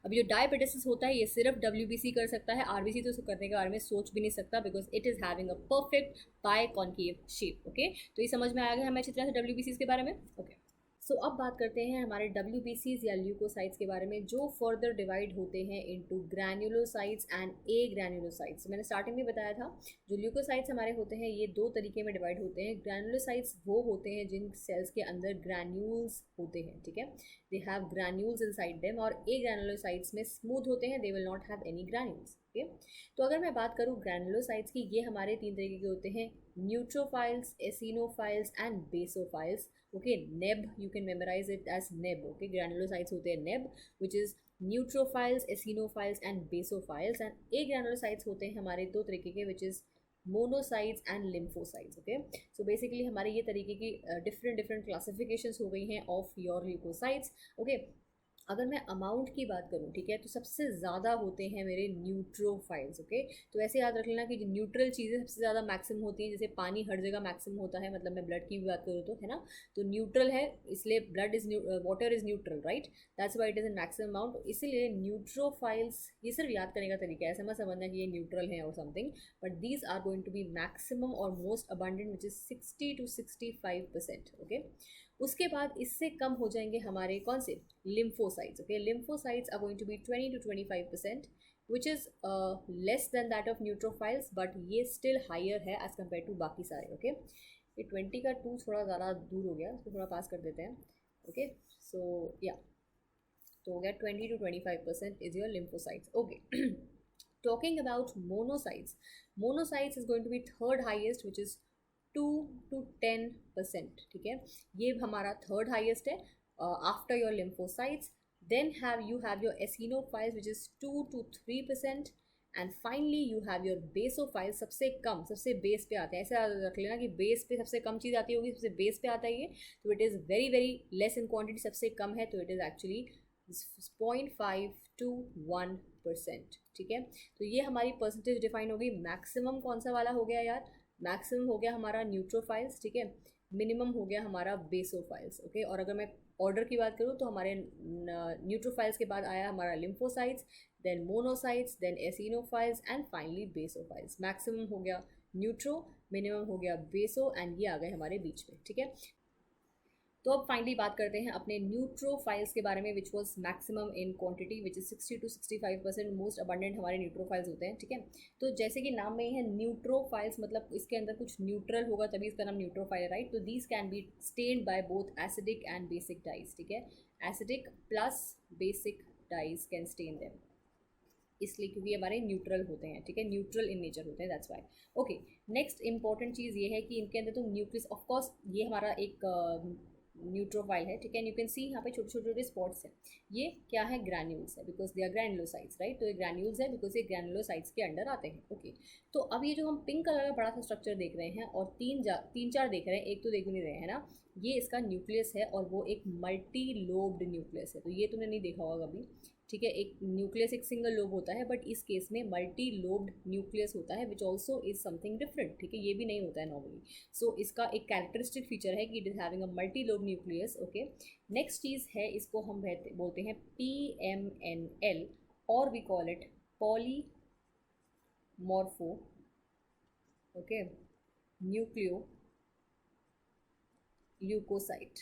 अभी जो डायापेडिसिस होता है ये सिर्फ डब्ल्यूबीसी कर सकता है, आरबीसी तो इसको करने के बारे में सोच भी नहीं सकता, because it is having a perfect biconcave shape. Okay, तो ये समझ में आ गया हमें अच्छी तरह से डब्ल्यूबीसी के बारे में। ओके, सो अब बात करते हैं हमारे डब्ल्यूबीसीज या ल्यूकोसाइट्स के बारे में, जो फर्दर डिवाइड होते हैं into granulocytes and A granulocytes. मैंने स्टार्टिंग में बताया था, जो ल्यूकोसाइट्स हमारे होते हैं ये दो तरीके में डिवाइड होते हैं। ग्रैन्युलोसाइट्स वो होते हैं जिन सेल्स के अंदर ग्रैन्यूल्स होते हैं, ठीक है, they have granules inside them. और ए ग्रैन्युलोसाइट्स में स्मूथ होते हैं, they will not have any granules. Okay, तो अगर मैं बात करूँ ग्रैन्युलोसाइट्स की, ये हमारे तीन तरीके के होते हैं, neutrophils, eosinophils and basophils. Okay, neb, you can memorise it as neb. Okay, granulocytes होते हैं neb, which is neutrophils, eosinophils and basophils. And agranulocytes होते हैं हमारे दो तरीके के, which is monocytes and lymphocytes. Okay, so basically हमारे ये तरीके की डिफरेंट डिफरेंट क्लासिफिकेशंस हो गई हैं ऑफ योर ल्यूकोसाइट्स। ओके, अगर मैं अमाउंट की बात करूँ, ठीक है, तो सबसे ज़्यादा होते हैं मेरे न्यूट्रोफाइल्स। ओके, तो ऐसे याद रख लेना कि जो न्यूट्रल चीज़ें सबसे ज़्यादा मैक्सिमम होती हैं, जैसे पानी हर जगह मैक्सिमम होता है, मतलब मैं ब्लड की भी बात करूँ तो, है ना, तो न्यूट्रल है, इसलिए blood is water is neutral, right, that's why it is in maximum amount. इसीलिए न्यूट्रोफाइल्स, ये सिर्फ याद करने का तरीका है, ऐसा मत समझना कि ये न्यूट्रल है और something, but these are going to be maximum और most abundant, which is 60 to 65%। Okay, उसके बाद इससे कम हो जाएंगे हमारे कौन से, lymphocytes. Okay, lymphocytes are going to be 20 to 25%, which is less than that of neutrophils, but ये स्टिल हायर है एज कम्पेयर टू बाकी सारे। ओके, ये 20 का 2 थोड़ा ज़्यादा दूर हो गया, उसको थोड़ा पास कर देते हैं। ओके, सो या, तो हो गया 20 to 25% is your lymphocytes. Okay, talking about monocytes, monocytes is going to be third highest, which is 2 to 10%, ठीक है, ये हमारा थर्ड हाईएस्ट है after your lymphocytes. Then you have your eosinophiles, which is 2 to 3%, and finally you have your basophil, सबसे कम, सबसे base पे आते हैं, ऐसे रख लेना कि बेस पे सबसे कम चीज़ आती होगी, सबसे बेस पे आता है ये, तो it is very very less in quantity, सबसे कम है, तो इट इज़ एक्चुअली 0.5 to 1%, ठीक है। तो ये हमारी परसेंटेज डिफाइन होगी। मैक्सिमम कौन सा वाला हो गया यार, मैक्सिमम हो गया हमारा न्यूट्रोफाइल्स, ठीक है, मिनिमम हो गया हमारा बेसोफाइल्स। ओके, और अगर मैं ऑर्डर की बात करूँ तो हमारे न्यूट्रोफाइल्स के बाद आया हमारा lymphocytes, then monocytes, then eosinophils and finally basophils. Maximum हो गया न्यूट्रो, मिनिमम हो गया बेसो, एंड ये आ गए हमारे बीच में, ठीक है। तो अब फाइनली बात करते हैं अपने न्यूट्रोफाइल्स के बारे में, which was maximum in quantity, which is 60 to 65%, most abundant हमारे न्यूट्रोफाइल्स होते हैं, ठीक है। तो जैसे कि नाम में ही है न्यूट्रोफाइल्स, मतलब इसके अंदर कुछ न्यूट्रल होगा तभी इसका नाम न्यूट्रोफाइल, राइट। तो these can be stained by both acidic and basic dyes, ठीक है, acidic plus basic dyes can stain them, इसलिए क्योंकि हमारे न्यूट्रल होते हैं, ठीक है, न्यूट्रल इन नेचर होते हैं, that's why. Okay, next important चीज़ ये है कि इनके अंदर तो न्यूक्लियस, ऑफकोर्स ये हमारा एक न्यूट्रोफाइल है, ठीक है। यू कैन सी यहाँ पे छोटे छोटे स्पॉट्स हैं, ये क्या है, ग्रैन्यूल्स है, because they are granulocytes, right. तो ये ग्रैन्यूल्स है बिकॉज ये ग्रैनुलोसाइट्स के अंडर आते हैं, ओके। तो अब ये जो हम पिंक कलर का बड़ा सा स्ट्रक्चर देख रहे हैं और तीन चार देख रहे हैं, एक तो देख नहीं रहे हैं ना, ये इसका न्यूक्लियस है और वो एक मल्टी लोब्ड न्यूक्लियस है। तो ये तुमने नहीं देखा होगा कभी, ठीक है। एक न्यूक्लियस एक सिंगल लोब होता है, बट इस केस में मल्टी लोब्ड न्यूक्लियस होता है, which also is something different, ठीक है। ये भी नहीं होता है नॉर्मली। सो इसका एक कैरेक्टरिस्टिक फीचर है कि it is having a multi lobe nucleus, okay. Next चीज़ है, इसको हम बोलते हैं PMNL, और we call it polymorpho, okay, nucleo leukocyte,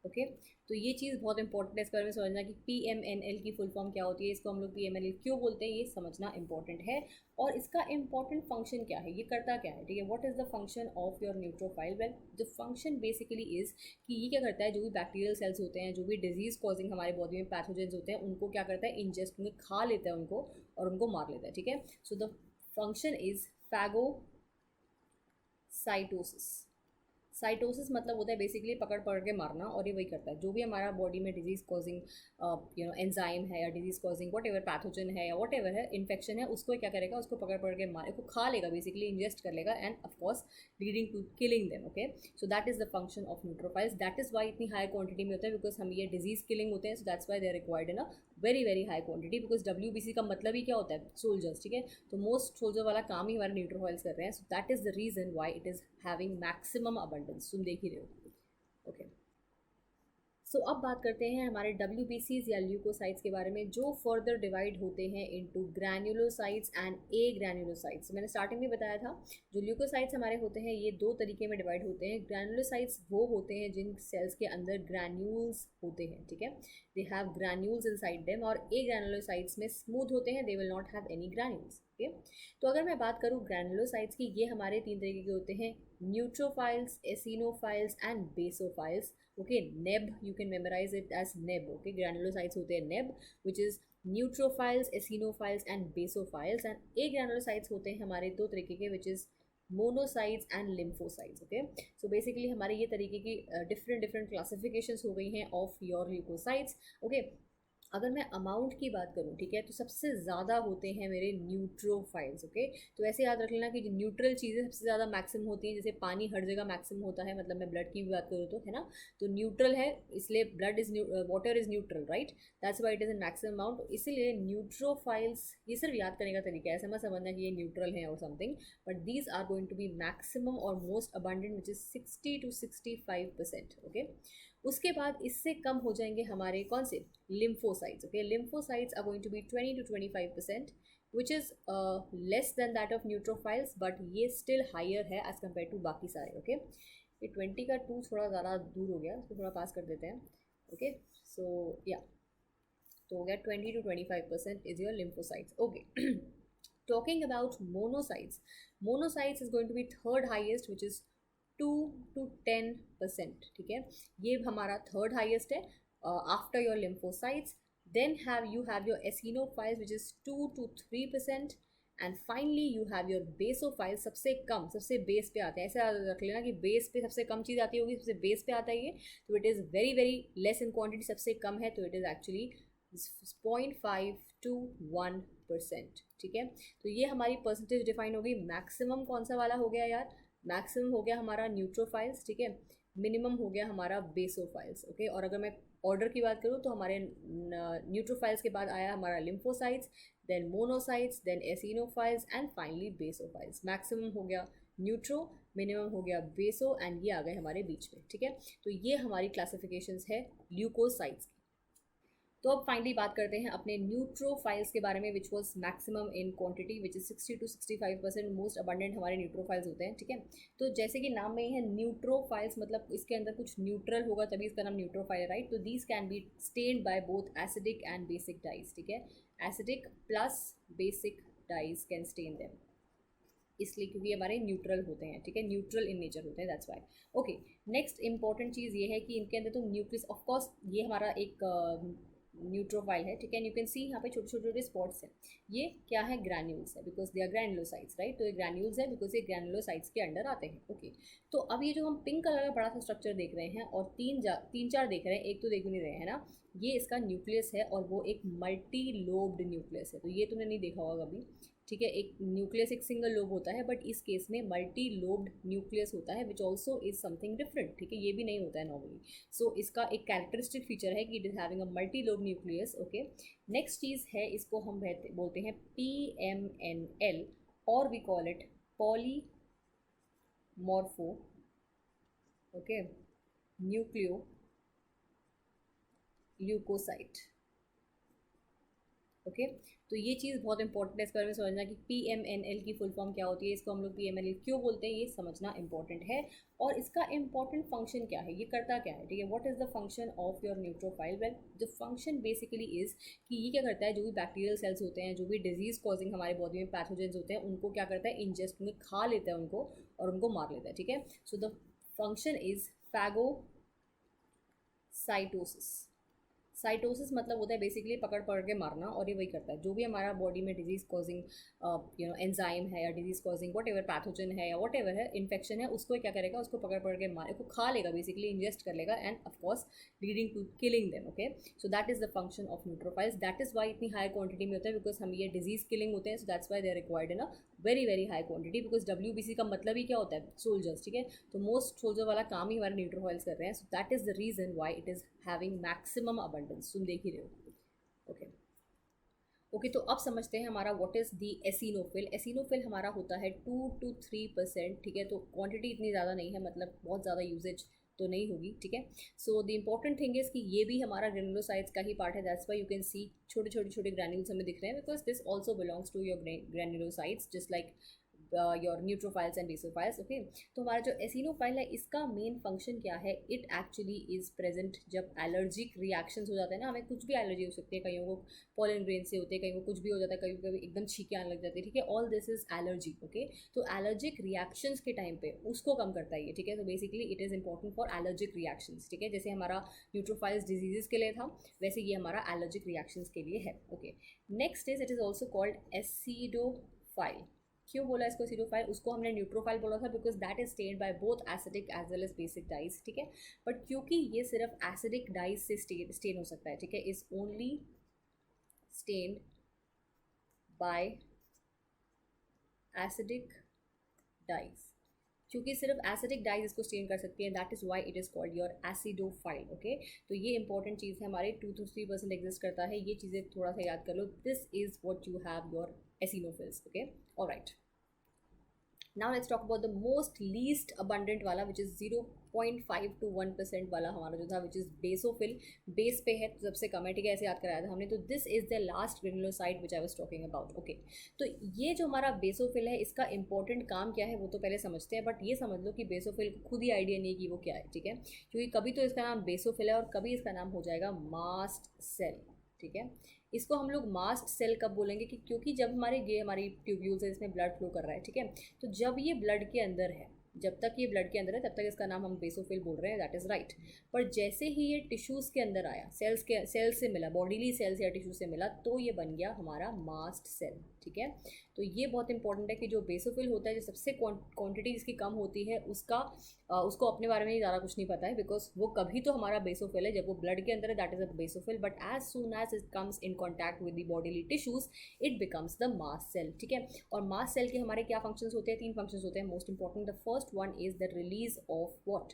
okay. तो ये चीज़ बहुत इंपॉर्टेंट है, इसके बारे में समझना कि PMNL की फुल फॉर्म क्या होती है, इसको हम लोग PMNL क्यों बोलते हैं, ये समझना इंपॉर्टेंट है। और इसका इंपॉर्टेंट फंक्शन क्या है, ये करता क्या है, ठीक है। What is the function of your neutrophil? Well, the function basically is कि ये क्या करता है, जो भी बैक्टीरियल सेल्स होते हैं, जो भी डिजीज़ कॉजिंग हमारे बॉडी में पैथोजेंस होते हैं, उनको क्या करता है, इंजेस्ट, उनको खा लेता है उनको, और उनको मार लेता है, ठीक है। So the function is phagocytosis. Cytosis मतलब होता है बेसिकली पकड़ पकड़ के मारना, और ये वही करता है, जो भी हमारा बॉडी में डिजीज़ कॉजिंग एंजाइम है या disease causing what ever pathogen है या वट एवर है, इन्फेक्शन है, उसको क्या करेगा, उसको पकड़ पकड़ के मारे को खा लेगा, बेसिकली इंजेस्ट कर लेगा, and of course leading to killing them, okay. So that is the function of neutrophils. That is why इतनी हाई क्वांटिटी में होता है, बिकॉज हम ये डिजीज़ किलिंग होते हैं। So that's why they are required in a very very high quantity, because WBC का मतलब ही क्या होता है, सोल्जर्स, ठीक है। तो मोस्ट सोल्जर वाला काम ही हमारे न्यूट्रोफाइल्स कर रहे हैं। सो that is the reason why it is having maximum abundance, तुम देख ही रहे हो, ओके। सो अब बात करते हैं हमारे WBCs या ल्यूकोसाइट्स के बारे में, जो फर्दर डिवाइड होते हैं into granulocytes and A granulocytes. मैंने स्टार्टिंग में बताया था, जो ल्यूकोसाइट्स हमारे होते हैं ये दो तरीके में डिवाइड होते हैं। ग्रैन्युलोसाइट्स वो होते हैं जिन सेल्स के अंदर ग्रैन्यूल्स होते हैं, ठीक है, they have granules inside them. और ए ग्रैन्युलोसाइट्स में स्मूथ होते हैं, they will not have any granules, okay. तो अगर मैं बात करूँ ग्रैन्युलोसाइट्स की, ये हमारे तीन तरीके के होते हैं, neutrophils, eosinophils and basophils, okay. Neb, you can memorise it as neb, okay. Granulocytes होते हैं neb, which is neutrophils, eosinophils and basophils. And agranulocytes होते हैं हमारे दो तरीके के, which is monocytes and lymphocytes, okay. So basically हमारे ये तरीके की डिफरेंट डिफरेंट क्लासिफिकेशंस हो गई हैं ऑफ योर ल्यूकोसाइट्स, ओके। अगर मैं अमाउंट की बात करूँ, ठीक है, तो सबसे ज़्यादा होते हैं मेरे न्यूट्रोफाइल्स, ओके। तो ऐसे याद रख लेना कि जो न्यूट्रल चीज़ें सबसे ज़्यादा मैक्सिमम होती हैं, जैसे पानी हर जगह मैक्सिमम होता है, मतलब मैं ब्लड की भी बात करूँ तो, है ना, तो न्यूट्रल है, इसलिए blood is water is neutral, right, that's why it is in maximum amount. इसीलिए न्यूट्रोफाइल्स, ये सिर्फ याद करने का तरीका है, ऐसे मत समझना कि ये न्यूट्रल है और something, but these are going to be maximum और most abundant, which is 60 to 65%, okay. उसके बाद इससे कम हो जाएंगे हमारे कौन से, lymphocytes, okay. Lymphocytes are going to be 20 to 25%, which is less than that of neutrophils, but ये स्टिल हायर है एज कम्पेयर टू बाकी सारे, ओके। ये 20 का 2 थोड़ा ज़्यादा दूर हो गया, इसको थोड़ा पास कर देते हैं, ओके। सो या, तो हो गया 20 to 25% is your lymphocytes, okay. Talking about monocytes, monocytes is going to be third highest, which is 2 to 10%, ठीक है, ये हमारा थर्ड हाईएस्ट है after your lymphocytes. Then you have your eosinophiles, which is 2 to 3%, and finally you have your basophil, सबसे कम, सबसे base पे आते हैं, ऐसा रख लेना कि बेस पे सबसे कम चीज़ आती होगी, सबसे बेस पे आता है ये, तो it is very very less in quantity, सबसे कम है, तो इट इज़ एक्चुअली 0.5 to 1%, ठीक है। तो ये हमारी परसेंटेज डिफाइन हो गई। मैक्सिमम कौन सा वाला हो गया यार, मैक्सिमम हो गया हमारा न्यूट्रोफाइल्स, ठीक है, मिनिमम हो गया हमारा बेसोफाइल्स, ओके। और अगर मैं ऑर्डर की बात करूँ तो हमारे न्यूट्रोफाइल्स के बाद आया हमारा lymphocytes, then monocytes, then eosinophils and finally basophils. Maximum हो गया न्यूट्रो, मिनिमम हो गया बेसो, एंड ये आ गए हमारे बीच में, ठीक है। तो ये हमारी क्लासिफिकेशंस है ल्यूकोसाइट्स की। तो अब फाइनली बात करते हैं अपने न्यूट्रोफाइल्स के बारे में, which was maximum in quantity, which is 60 to 65%, most abundant हमारे न्यूट्रोफाइल्स होते हैं, ठीक है। तो जैसे कि नाम में ही है न्यूट्रोफाइल्स, मतलब इसके अंदर कुछ न्यूट्रल होगा तभी इसका नाम न्यूट्रोफाइल, राइट। तो these can be stained by both acidic and basic dyes, ठीक है, acidic plus basic dyes can stain them, इसलिए क्योंकि हमारे न्यूट्रल होते हैं, ठीक है, न्यूट्रल इन नेचर होते हैं, that's why, okay. Next important चीज़ ये है कि इनके अंदर तो न्यूक्लियस, ऑफकोर्स ये हमारा एक न्यूट्रोफाइल है, ठीक है। यू कैन सी यहाँ पे छोटे छोटे छोटे स्पॉट्स हैं, ये क्या है, ग्रैन्यूल्स है, because they are granulocytes, right. तो ये ग्रैन्यूल्स है बिकॉज ये ग्रैनुलोसाइट्स के अंडर आते हैं, ओके। तो अब ये जो हम पिंक कलर का बड़ा सा स्ट्रक्चर देख रहे हैं और तीन चार देख रहे हैं, एक तो देख नहीं रहे हैं ना, ये इसका न्यूक्लियस है और वो एक मल्टी लोब्ड न्यूक्लियस है। तो ये तुमने नहीं देखा होगा कभी, ठीक है। एक न्यूक्लियस एक सिंगल लोब होता है, बट इस केस में मल्टी लोब्ड न्यूक्लियस होता है, which also is something different, ठीक है। ये भी नहीं होता है नॉर्मली। सो इसका एक कैरेक्टरिस्टिक फीचर है कि it is having a multi lobe nucleus, okay. Next चीज़ है, इसको हम बोलते हैं PMNL, और we call it polymorpho, okay, nucleo leukocyte, okay. तो ये चीज़ बहुत इंपॉर्टेंट है, इसके बारे में समझना कि PMNL की फुल फॉर्म क्या होती है, इसको हम लोग PMNL क्यों बोलते हैं, ये समझना इंपॉर्टेंट है। और इसका इंपॉर्टेंट फंक्शन क्या है, ये करता क्या है, ठीक है। What is the function of your neutrophil? Well, the function basically is कि ये क्या करता है, जो भी बैक्टीरियल सेल्स होते हैं, जो भी डिजीज़ कॉजिंग हमारे बॉडी में पैथोजेंस होते हैं, उनको क्या करता है, इंजेस्ट में खा लेता है उनको और उनको मार लेता है, ठीक है। So the function is phagocytosis. Cytosis मतलब होता है बेसिकली पकड़ पकड़ के मारना, और ये वही करता है, जो भी हमारा बॉडी में डिजीज़ कॉजिंग एंजाइम है या disease causing what ever pathogen है या वट एवर है, इन्फेक्शन है, उसको क्या करेगा, उसको पकड़ पकड़ के मारे को खा लेगा, बेसिकली इंजेस्ट कर लेगा, and of course leading to killing them, okay. So that is the function of neutrophils. That is why इतनी हाई क्वांटिटी में होता है, बिकॉज हम ये डिजीज़ किलिंग होते हैं, so that's why they are required in a very very high quantity, because WBC का मतलब ही क्या होता है, सोल्जर्स, ठीक है। तो मोस्ट सोल्जर वाला काम ही हमारे न्यूट्रोफाइल्स कर रहे हैं, सो that is the reason why it is having maximum abundance, तुम देख ही रहे हो, ओके। ओके, तो अब समझते हैं हमारा what is the eosinophil. Eosinophil हमारा होता है 2 to 3%, ठीक है। तो क्वांटिटी इतनी ज़्यादा नहीं है, मतलब बहुत ज़्यादा यूजेज तो नहीं होगी, ठीक है। So the important thing is कि ये भी हमारा ग्रेनुलोसाइट्स का ही पार्ट है, that's why you can see छोटे छोटे छोटे ग्रैन्यूल्स हमें दिख रहे हैं, because this also belongs to your granulocytes, just like your neutrophils and basophils, okay. तो हमारा जो एसिनोफाइल है, इसका मेन फंक्शन क्या है, इट एक्चुअली इज प्रेजेंट जब एलर्जिक रिएक्शंस हो जाते हैं ना, हमें कुछ भी एलर्जी हो सकती है, कईयों को पॉलन ग्रेन से होते हैं, कहीं को कुछ भी हो जाता है, कभी कभी एकदम छींके आने लग जाती है, ठीक है। All this is allergy, okay. तो एलर्जिक रिएक्शंस के टाइम पे उसको कम करता है ये, ठीक है। तो basically it is important for allergic reactions, ठीक है। जैसे हमारा न्यूट्रोफाइल्स डिजीजेस के लिए था, वैसे ये हमारा एलर्जिक रिएक्शंस के लिए है, okay. Next is it is also called acidophil. क्यों बोला इसको एसिडोफाइल, उसको हमने न्यूट्रोफाइल बोला था because that is stained by both acidic as well as basic dyes, ठीक है। बट क्योंकि ये सिर्फ एसिडिक डाइज से स्टेन हो सकता है, ठीक है, is only stained by acidic dyes, क्योंकि सिर्फ एसिडिक डाइज इसको स्टेन कर सकती है, that is why it is called your acidophil, okay. तो ये इंपॉर्टेंट चीज़ है, हमारे 2 to 3% एग्जिस्ट करता है, ये चीज़ें थोड़ा सा याद कर लो, this is what you have your eosinophils, okay, alright. Now let's talk about the most least abundant वाला, विच इज़ 0.5 to 1% वाला हमारा जो था, विच इज़ बेसोफिल। बेस पे है तो सबसे कम है, ठीक है, ऐसे याद कराया था हमने। तो this is the last granulocyte which I was talking about, okay. तो ये जो हमारा बेसोफिल है, इसका इंपॉर्टेंट काम क्या है वो तो पहले समझते हैं, बट ये समझ लो कि बेसोफिल को खुद ही आइडिया नहीं कि वो क्या है, ठीक है। क्योंकि कभी तो इसका नाम बेसोफिल है और कभी इसका नाम हो जाएगा मास्ट सेल, ठीक है। इसको हम लोग मास्ट सेल कब बोलेंगे कि क्योंकि जब हमारी ट्यूब्यूल्स है, इसमें ब्लड फ्लो कर रहा है, ठीक है। तो जब ये ब्लड के अंदर है, जब तक ये ब्लड के अंदर है तब तक इसका नाम हम बेसोफिल बोल रहे हैं, दैट इज़ राइट। पर जैसे ही ये टिश्यूज़ के अंदर आया, सेल से मिला, बॉडीली सेल्स या टिश्यू से मिला, तो ये बन गया हमारा मास्ट सेल, ठीक है। तो ये बहुत इंपॉर्टेंट है कि जो बेसोफिल होता है, जो सबसे क्वांटिटी जिसकी कम होती है, उसको अपने बारे में ही ज़्यादा कुछ नहीं पता है, बिकॉज वो कभी तो हमारा बेसोफिल है जब वो ब्लड के अंदर है, that is a basophil, but as soon as it comes in contact with the bodily tissues it becomes the mast cell, ठीक है। और मास्ट सेल के हमारे क्या फंक्शंस होते हैं, 3 फंक्शंस होते हैं most important. The first one is the release of what,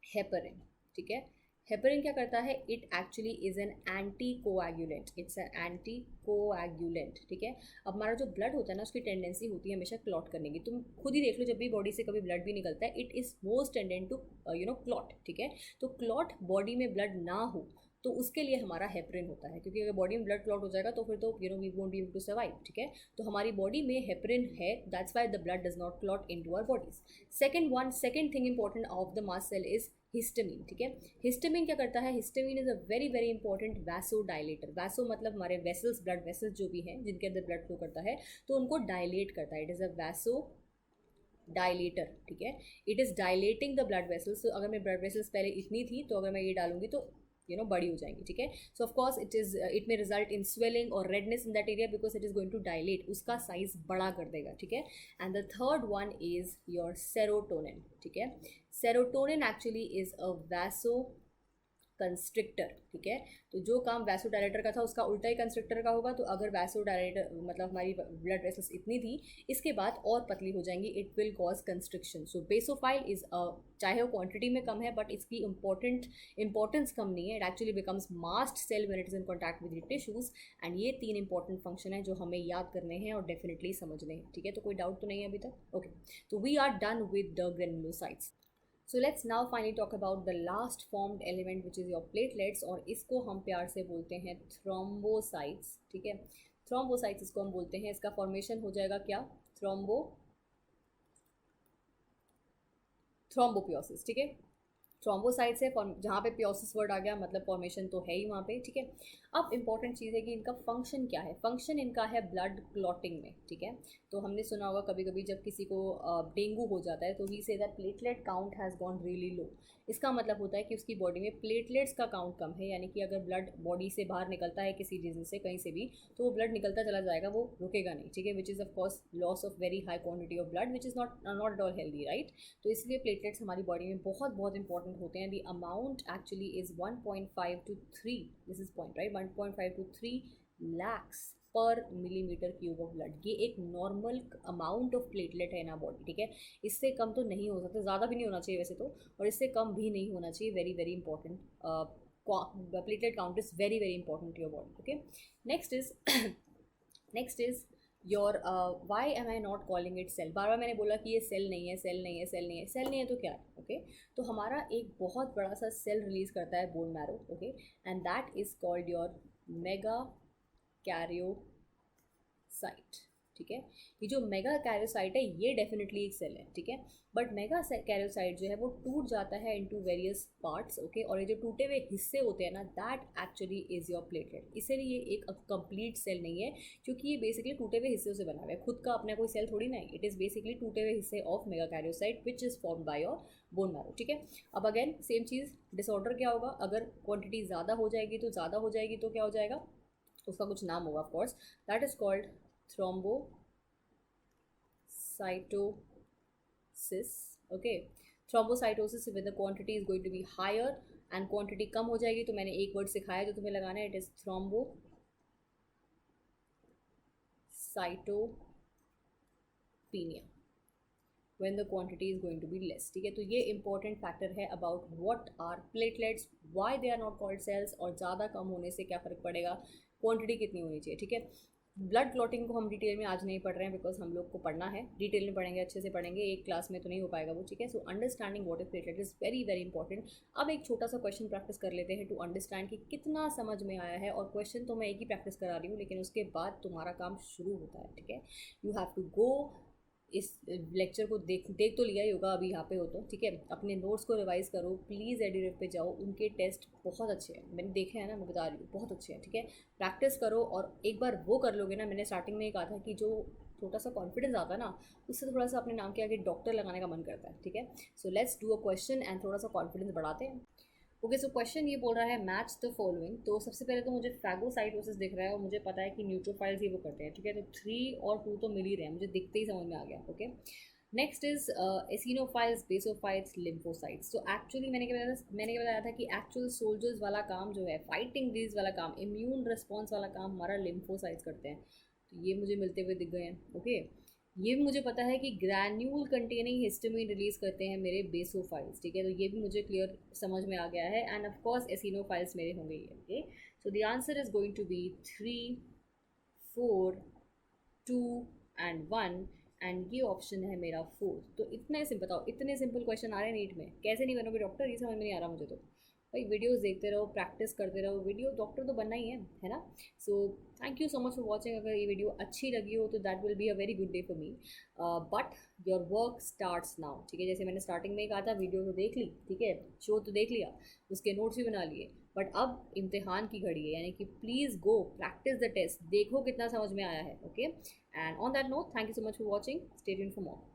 heparin, ठीक है। हेपरिन क्या करता है, it actually is an anti coagulant, it's an anti coagulant, ठीक है। अब हमारा जो ब्लड होता है ना, उसकी टेंडेंसी होती है हमेशा क्लॉट करने की, तुम खुद ही देख लो, जब भी बॉडी से कभी ब्लड भी निकलता है, it is most tendent to clot, ठीक है। तो क्लॉट बॉडी में ब्लड ना हो तो उसके लिए हमारा हेपरिन होता है, क्योंकि अगर बॉडी में ब्लड क्लॉट हो जाएगा तो फिर तो we won't be able to survive, ठीक है। तो हमारी बॉडी में हेपरिन है, that's why the blood does not clot into our bodies. Second thing important of the mast cell is histamine, ठीक है। हिस्टामिन क्या करता है, histamine is a very very important vasodilator. Vaso मतलब हमारे vessels, blood vessels जो भी हैं जिनके अंदर ब्लड फ्लो करता है, तो उनको डायलेट करता है, it is a vaso dilator, ठीक है। It is dilating the blood vessels. तो अगर मैं ब्लड वेसल्स पहले इतनी थी, तो अगर मैं ये डालूंगी तो बड़ी हो जाएंगी, ठीक है। So of course it may result in swelling और redness in that area because it is going to dilate, उसका साइज बड़ा कर देगा, ठीक है। And the third one is your serotonin, ठीक है। Serotonin actually is a vasoconstrictor, ठीक है। तो जो काम वैसोडायलेटर का था उसका उल्टा ही कंस्ट्रिक्टर का होगा। तो अगर वैसोडायलेटर मतलब हमारी ब्लड वेसल्स इतनी थी, इसके बाद और पतली हो जाएंगी, it will cause constriction. So basophil is चाहे वो क्वांटिटी में कम है बट इसकी इंपॉर्टेंस कम नहीं है। It actually becomes mast cell when it is in contact with tissues. And ये 3 इंपॉर्टेंट फंक्शन है जो हमें याद करने हैं और डेफिनेटली समझने हैं, ठीक है। तो कोई डाउट तो नहीं है अभी तक? ओके, तो we are done with the granulocytes. So let's now finally talk about the last formed element which is your platelets, और इसको हम प्यार से बोलते हैं थ्रोम्बोसाइट्स, ठीक है। थ्रोम्बोसाइट्स इसको हम बोलते हैं। इसका फॉर्मेशन हो जाएगा क्या? थ्रोम्बोपियोसिस, ठीक है। थ्रोम्बोसाइट्स है जहाँ पे पियोसिस वर्ड आ गया, मतलब फॉर्मेशन तो है ही वहाँ पे, ठीक है। अब इंपॉर्टेंट चीज़ है कि इनका फंक्शन क्या है। फंक्शन इनका है ब्लड क्लॉटिंग में, ठीक है। तो हमने सुना होगा कभी कभी जब किसी को डेंगू हो जाता है तो we say that platelet count has gone really low. इसका मतलब होता है कि उसकी बॉडी में प्लेटलेट्स का काउंट कम है, यानी कि अगर ब्लड बॉडी से बाहर निकलता है किसी रीजन से कहीं से भी, तो वो ब्लड निकलता चला जाएगा, वो रुकेगा नहीं, ठीक है। Which is of course loss of very high quantity of blood which is not at all healthy, right. तो इसलिए प्लेटलेट्स हमारी बॉडी में बहुत बहुत इंपॉर्टेंट होते हैं। The amount actually is 1.5 to 3, this is point, right, 1.5 to 3 lakhs पर millimetre cube of blood. ये एक नॉर्मल अमाउंट ऑफ प्लेटलेट है ना बॉडी, ठीक है। इससे कम तो नहीं हो सकता, ज़्यादा भी नहीं होना चाहिए वैसे तो, और इससे कम भी नहीं होना चाहिए। Very very important, platelet count is very very important to your body, okay. Next is your why am I not calling it cell. बार बार मैंने बोला कि ये सेल नहीं है, सेल नहीं है, सेल नहीं है, सेल नहीं है तो क्या है, ओके। तो हमारा एक बहुत बड़ा सा सेल रिलीज करता है bone marrow, okay, and that is called your mega karyocyte, ठीक है। ये जो मेगा कैरियोसाइट है ये डेफिनेटली एक सेल है, ठीक है। बट मेगा कैरियोसाइट जो है वो टूट जाता है इनटू वेरियस पार्ट्स, ओके। और ये जो टूटे हुए हिस्से होते हैं ना, that actually is your platelet. इसीलिए ये एक कंप्लीट सेल नहीं है, क्योंकि ये बेसिकली टूटे हुए हिस्सों से बना हुआ है, खुद का अपना कोई सेल थोड़ी ना है। इट इज़ बेसिकली टूटे हुए हिस्से of mega karyocyte which is formed by your bone marrow, ठीक है। अब अगेन सेम चीज़, डिसऑर्डर क्या होगा? अगर क्वांटिटी ज़्यादा हो जाएगी तो क्या हो जाएगा? उसका कुछ नाम होगा, of course, that is called thrombocytosis, okay. Thrombocytosis with the quantity is going to be higher and quantity कम हो जाएगी तो मैंने एक वर्ड सिखाया जो तुम्हें लगाना है, it is thrombocytopenia when the quantity is going to be less, ठीक है। तो ये इंपॉर्टेंट फैक्टर है about what are platelets, why they are not called cells, और ज़्यादा कम होने से क्या फ़र्क पड़ेगा, क्वांटिटी कितनी होनी चाहिए, ठीक है। ब्लड क्लॉटिंग को हम डिटेल में आज नहीं पढ़ रहे हैं बिकॉज हम लोग को पढ़ना है, डिटेल में पढ़ेंगे, अच्छे से पढ़ेंगे, एक क्लास में तो नहीं हो पाएगा वो, ठीक है। So understanding what is platelet is very very important. अब एक छोटा सा क्वेश्चन प्रैक्टिस कर लेते हैं टू अंडरस्टैंड कि कितना समझ में आया है। और क्वेश्चन तो मैं एक ही प्रैक्टिस करा रही हूँ, लेकिन उसके बाद तुम्हारा काम शुरू होता है, ठीक है। यू हैव टू गो, इस लेक्चर को देख तो लिया ही होगा अभी यहाँ पे हो तो, ठीक है। अपने नोट्स को रिवाइज करो प्लीज़, एडिरेफ पे जाओ, उनके टेस्ट बहुत अच्छे हैं, मैंने देखे हैं ना, मैं बता रही हूँ बहुत अच्छे हैं, ठीक है। प्रैक्टिस करो और एक बार वो कर लोगे ना, मैंने स्टार्टिंग में ही कहा था कि जो छोटा सा कॉन्फिडेंस आता है ना, उससे थोड़ा सा अपने नाम के आगे डॉक्टर लगाने का मन करता है, ठीक है। So let's do a question and थोड़ा सा कॉन्फिडेंस बढ़ाते हैं। ओके, सो क्वेश्चन ये बोल रहा है मैच द फॉलोइंग। तो सबसे पहले तो मुझे फैगोसाइटोसिस दिख रहा है और मुझे पता है कि न्यूट्रोफाइल्स ही वो करते हैं, ठीक है। तो 3 और 2 तो मिल ही रहे हैं, मुझे दिखते ही समझ में आ गया, okay. Next is eosinophils, basophils, lymphocytes. तो एक्चुअली मैंने क्या बताया था कि एक्चुअल सोल्जर्स वाला काम जो है, फाइटिंग डिजीज वाला काम, इम्यून रिस्पॉन्स वाला काम हमारा लिम्फोसाइट्स करते हैं। तो ये मुझे मिलते हुए दिख गए हैं, ओके। ये भी मुझे पता है कि ग्रैन्यूल कंटेनिंग हिस्टामिन रिलीज करते हैं मेरे बेसोफाइल्स, ठीक है। तो ये भी मुझे क्लियर समझ में आ गया है। एंड ऑफ कोर्स एसिनोफाइल्स मेरे होंगे ये, okay. So the answer is going to be 3, 4, 2 and 1 and ये ऑप्शन है मेरा 4। तो इतने सिंपल, बताओ इतने सिंपल क्वेश्चन आ रहे हैं नीट में, कैसे नहीं बनोगे डॉक्टर, ये समझ में नहीं आ रहा मुझे तो। भाई वीडियोस देखते रहो, प्रैक्टिस करते रहो, वीडियो डॉक्टर तो बनना ही है ना। So thank you so much for watching. अगर ये वीडियो अच्छी लगी हो तो that will be a very good day for me, but your work starts now, ठीक है। जैसे मैंने स्टार्टिंग में ही कहा था, वीडियो तो देख ली, ठीक है, शो तो देख लिया, उसके नोट्स भी बना लिए, बट अब इम्तिहान की घड़ी है, यानी कि please go practice the test, देखो कितना समझ में आया है, okay. And on that note, thank you so much for watching, stay tuned for more.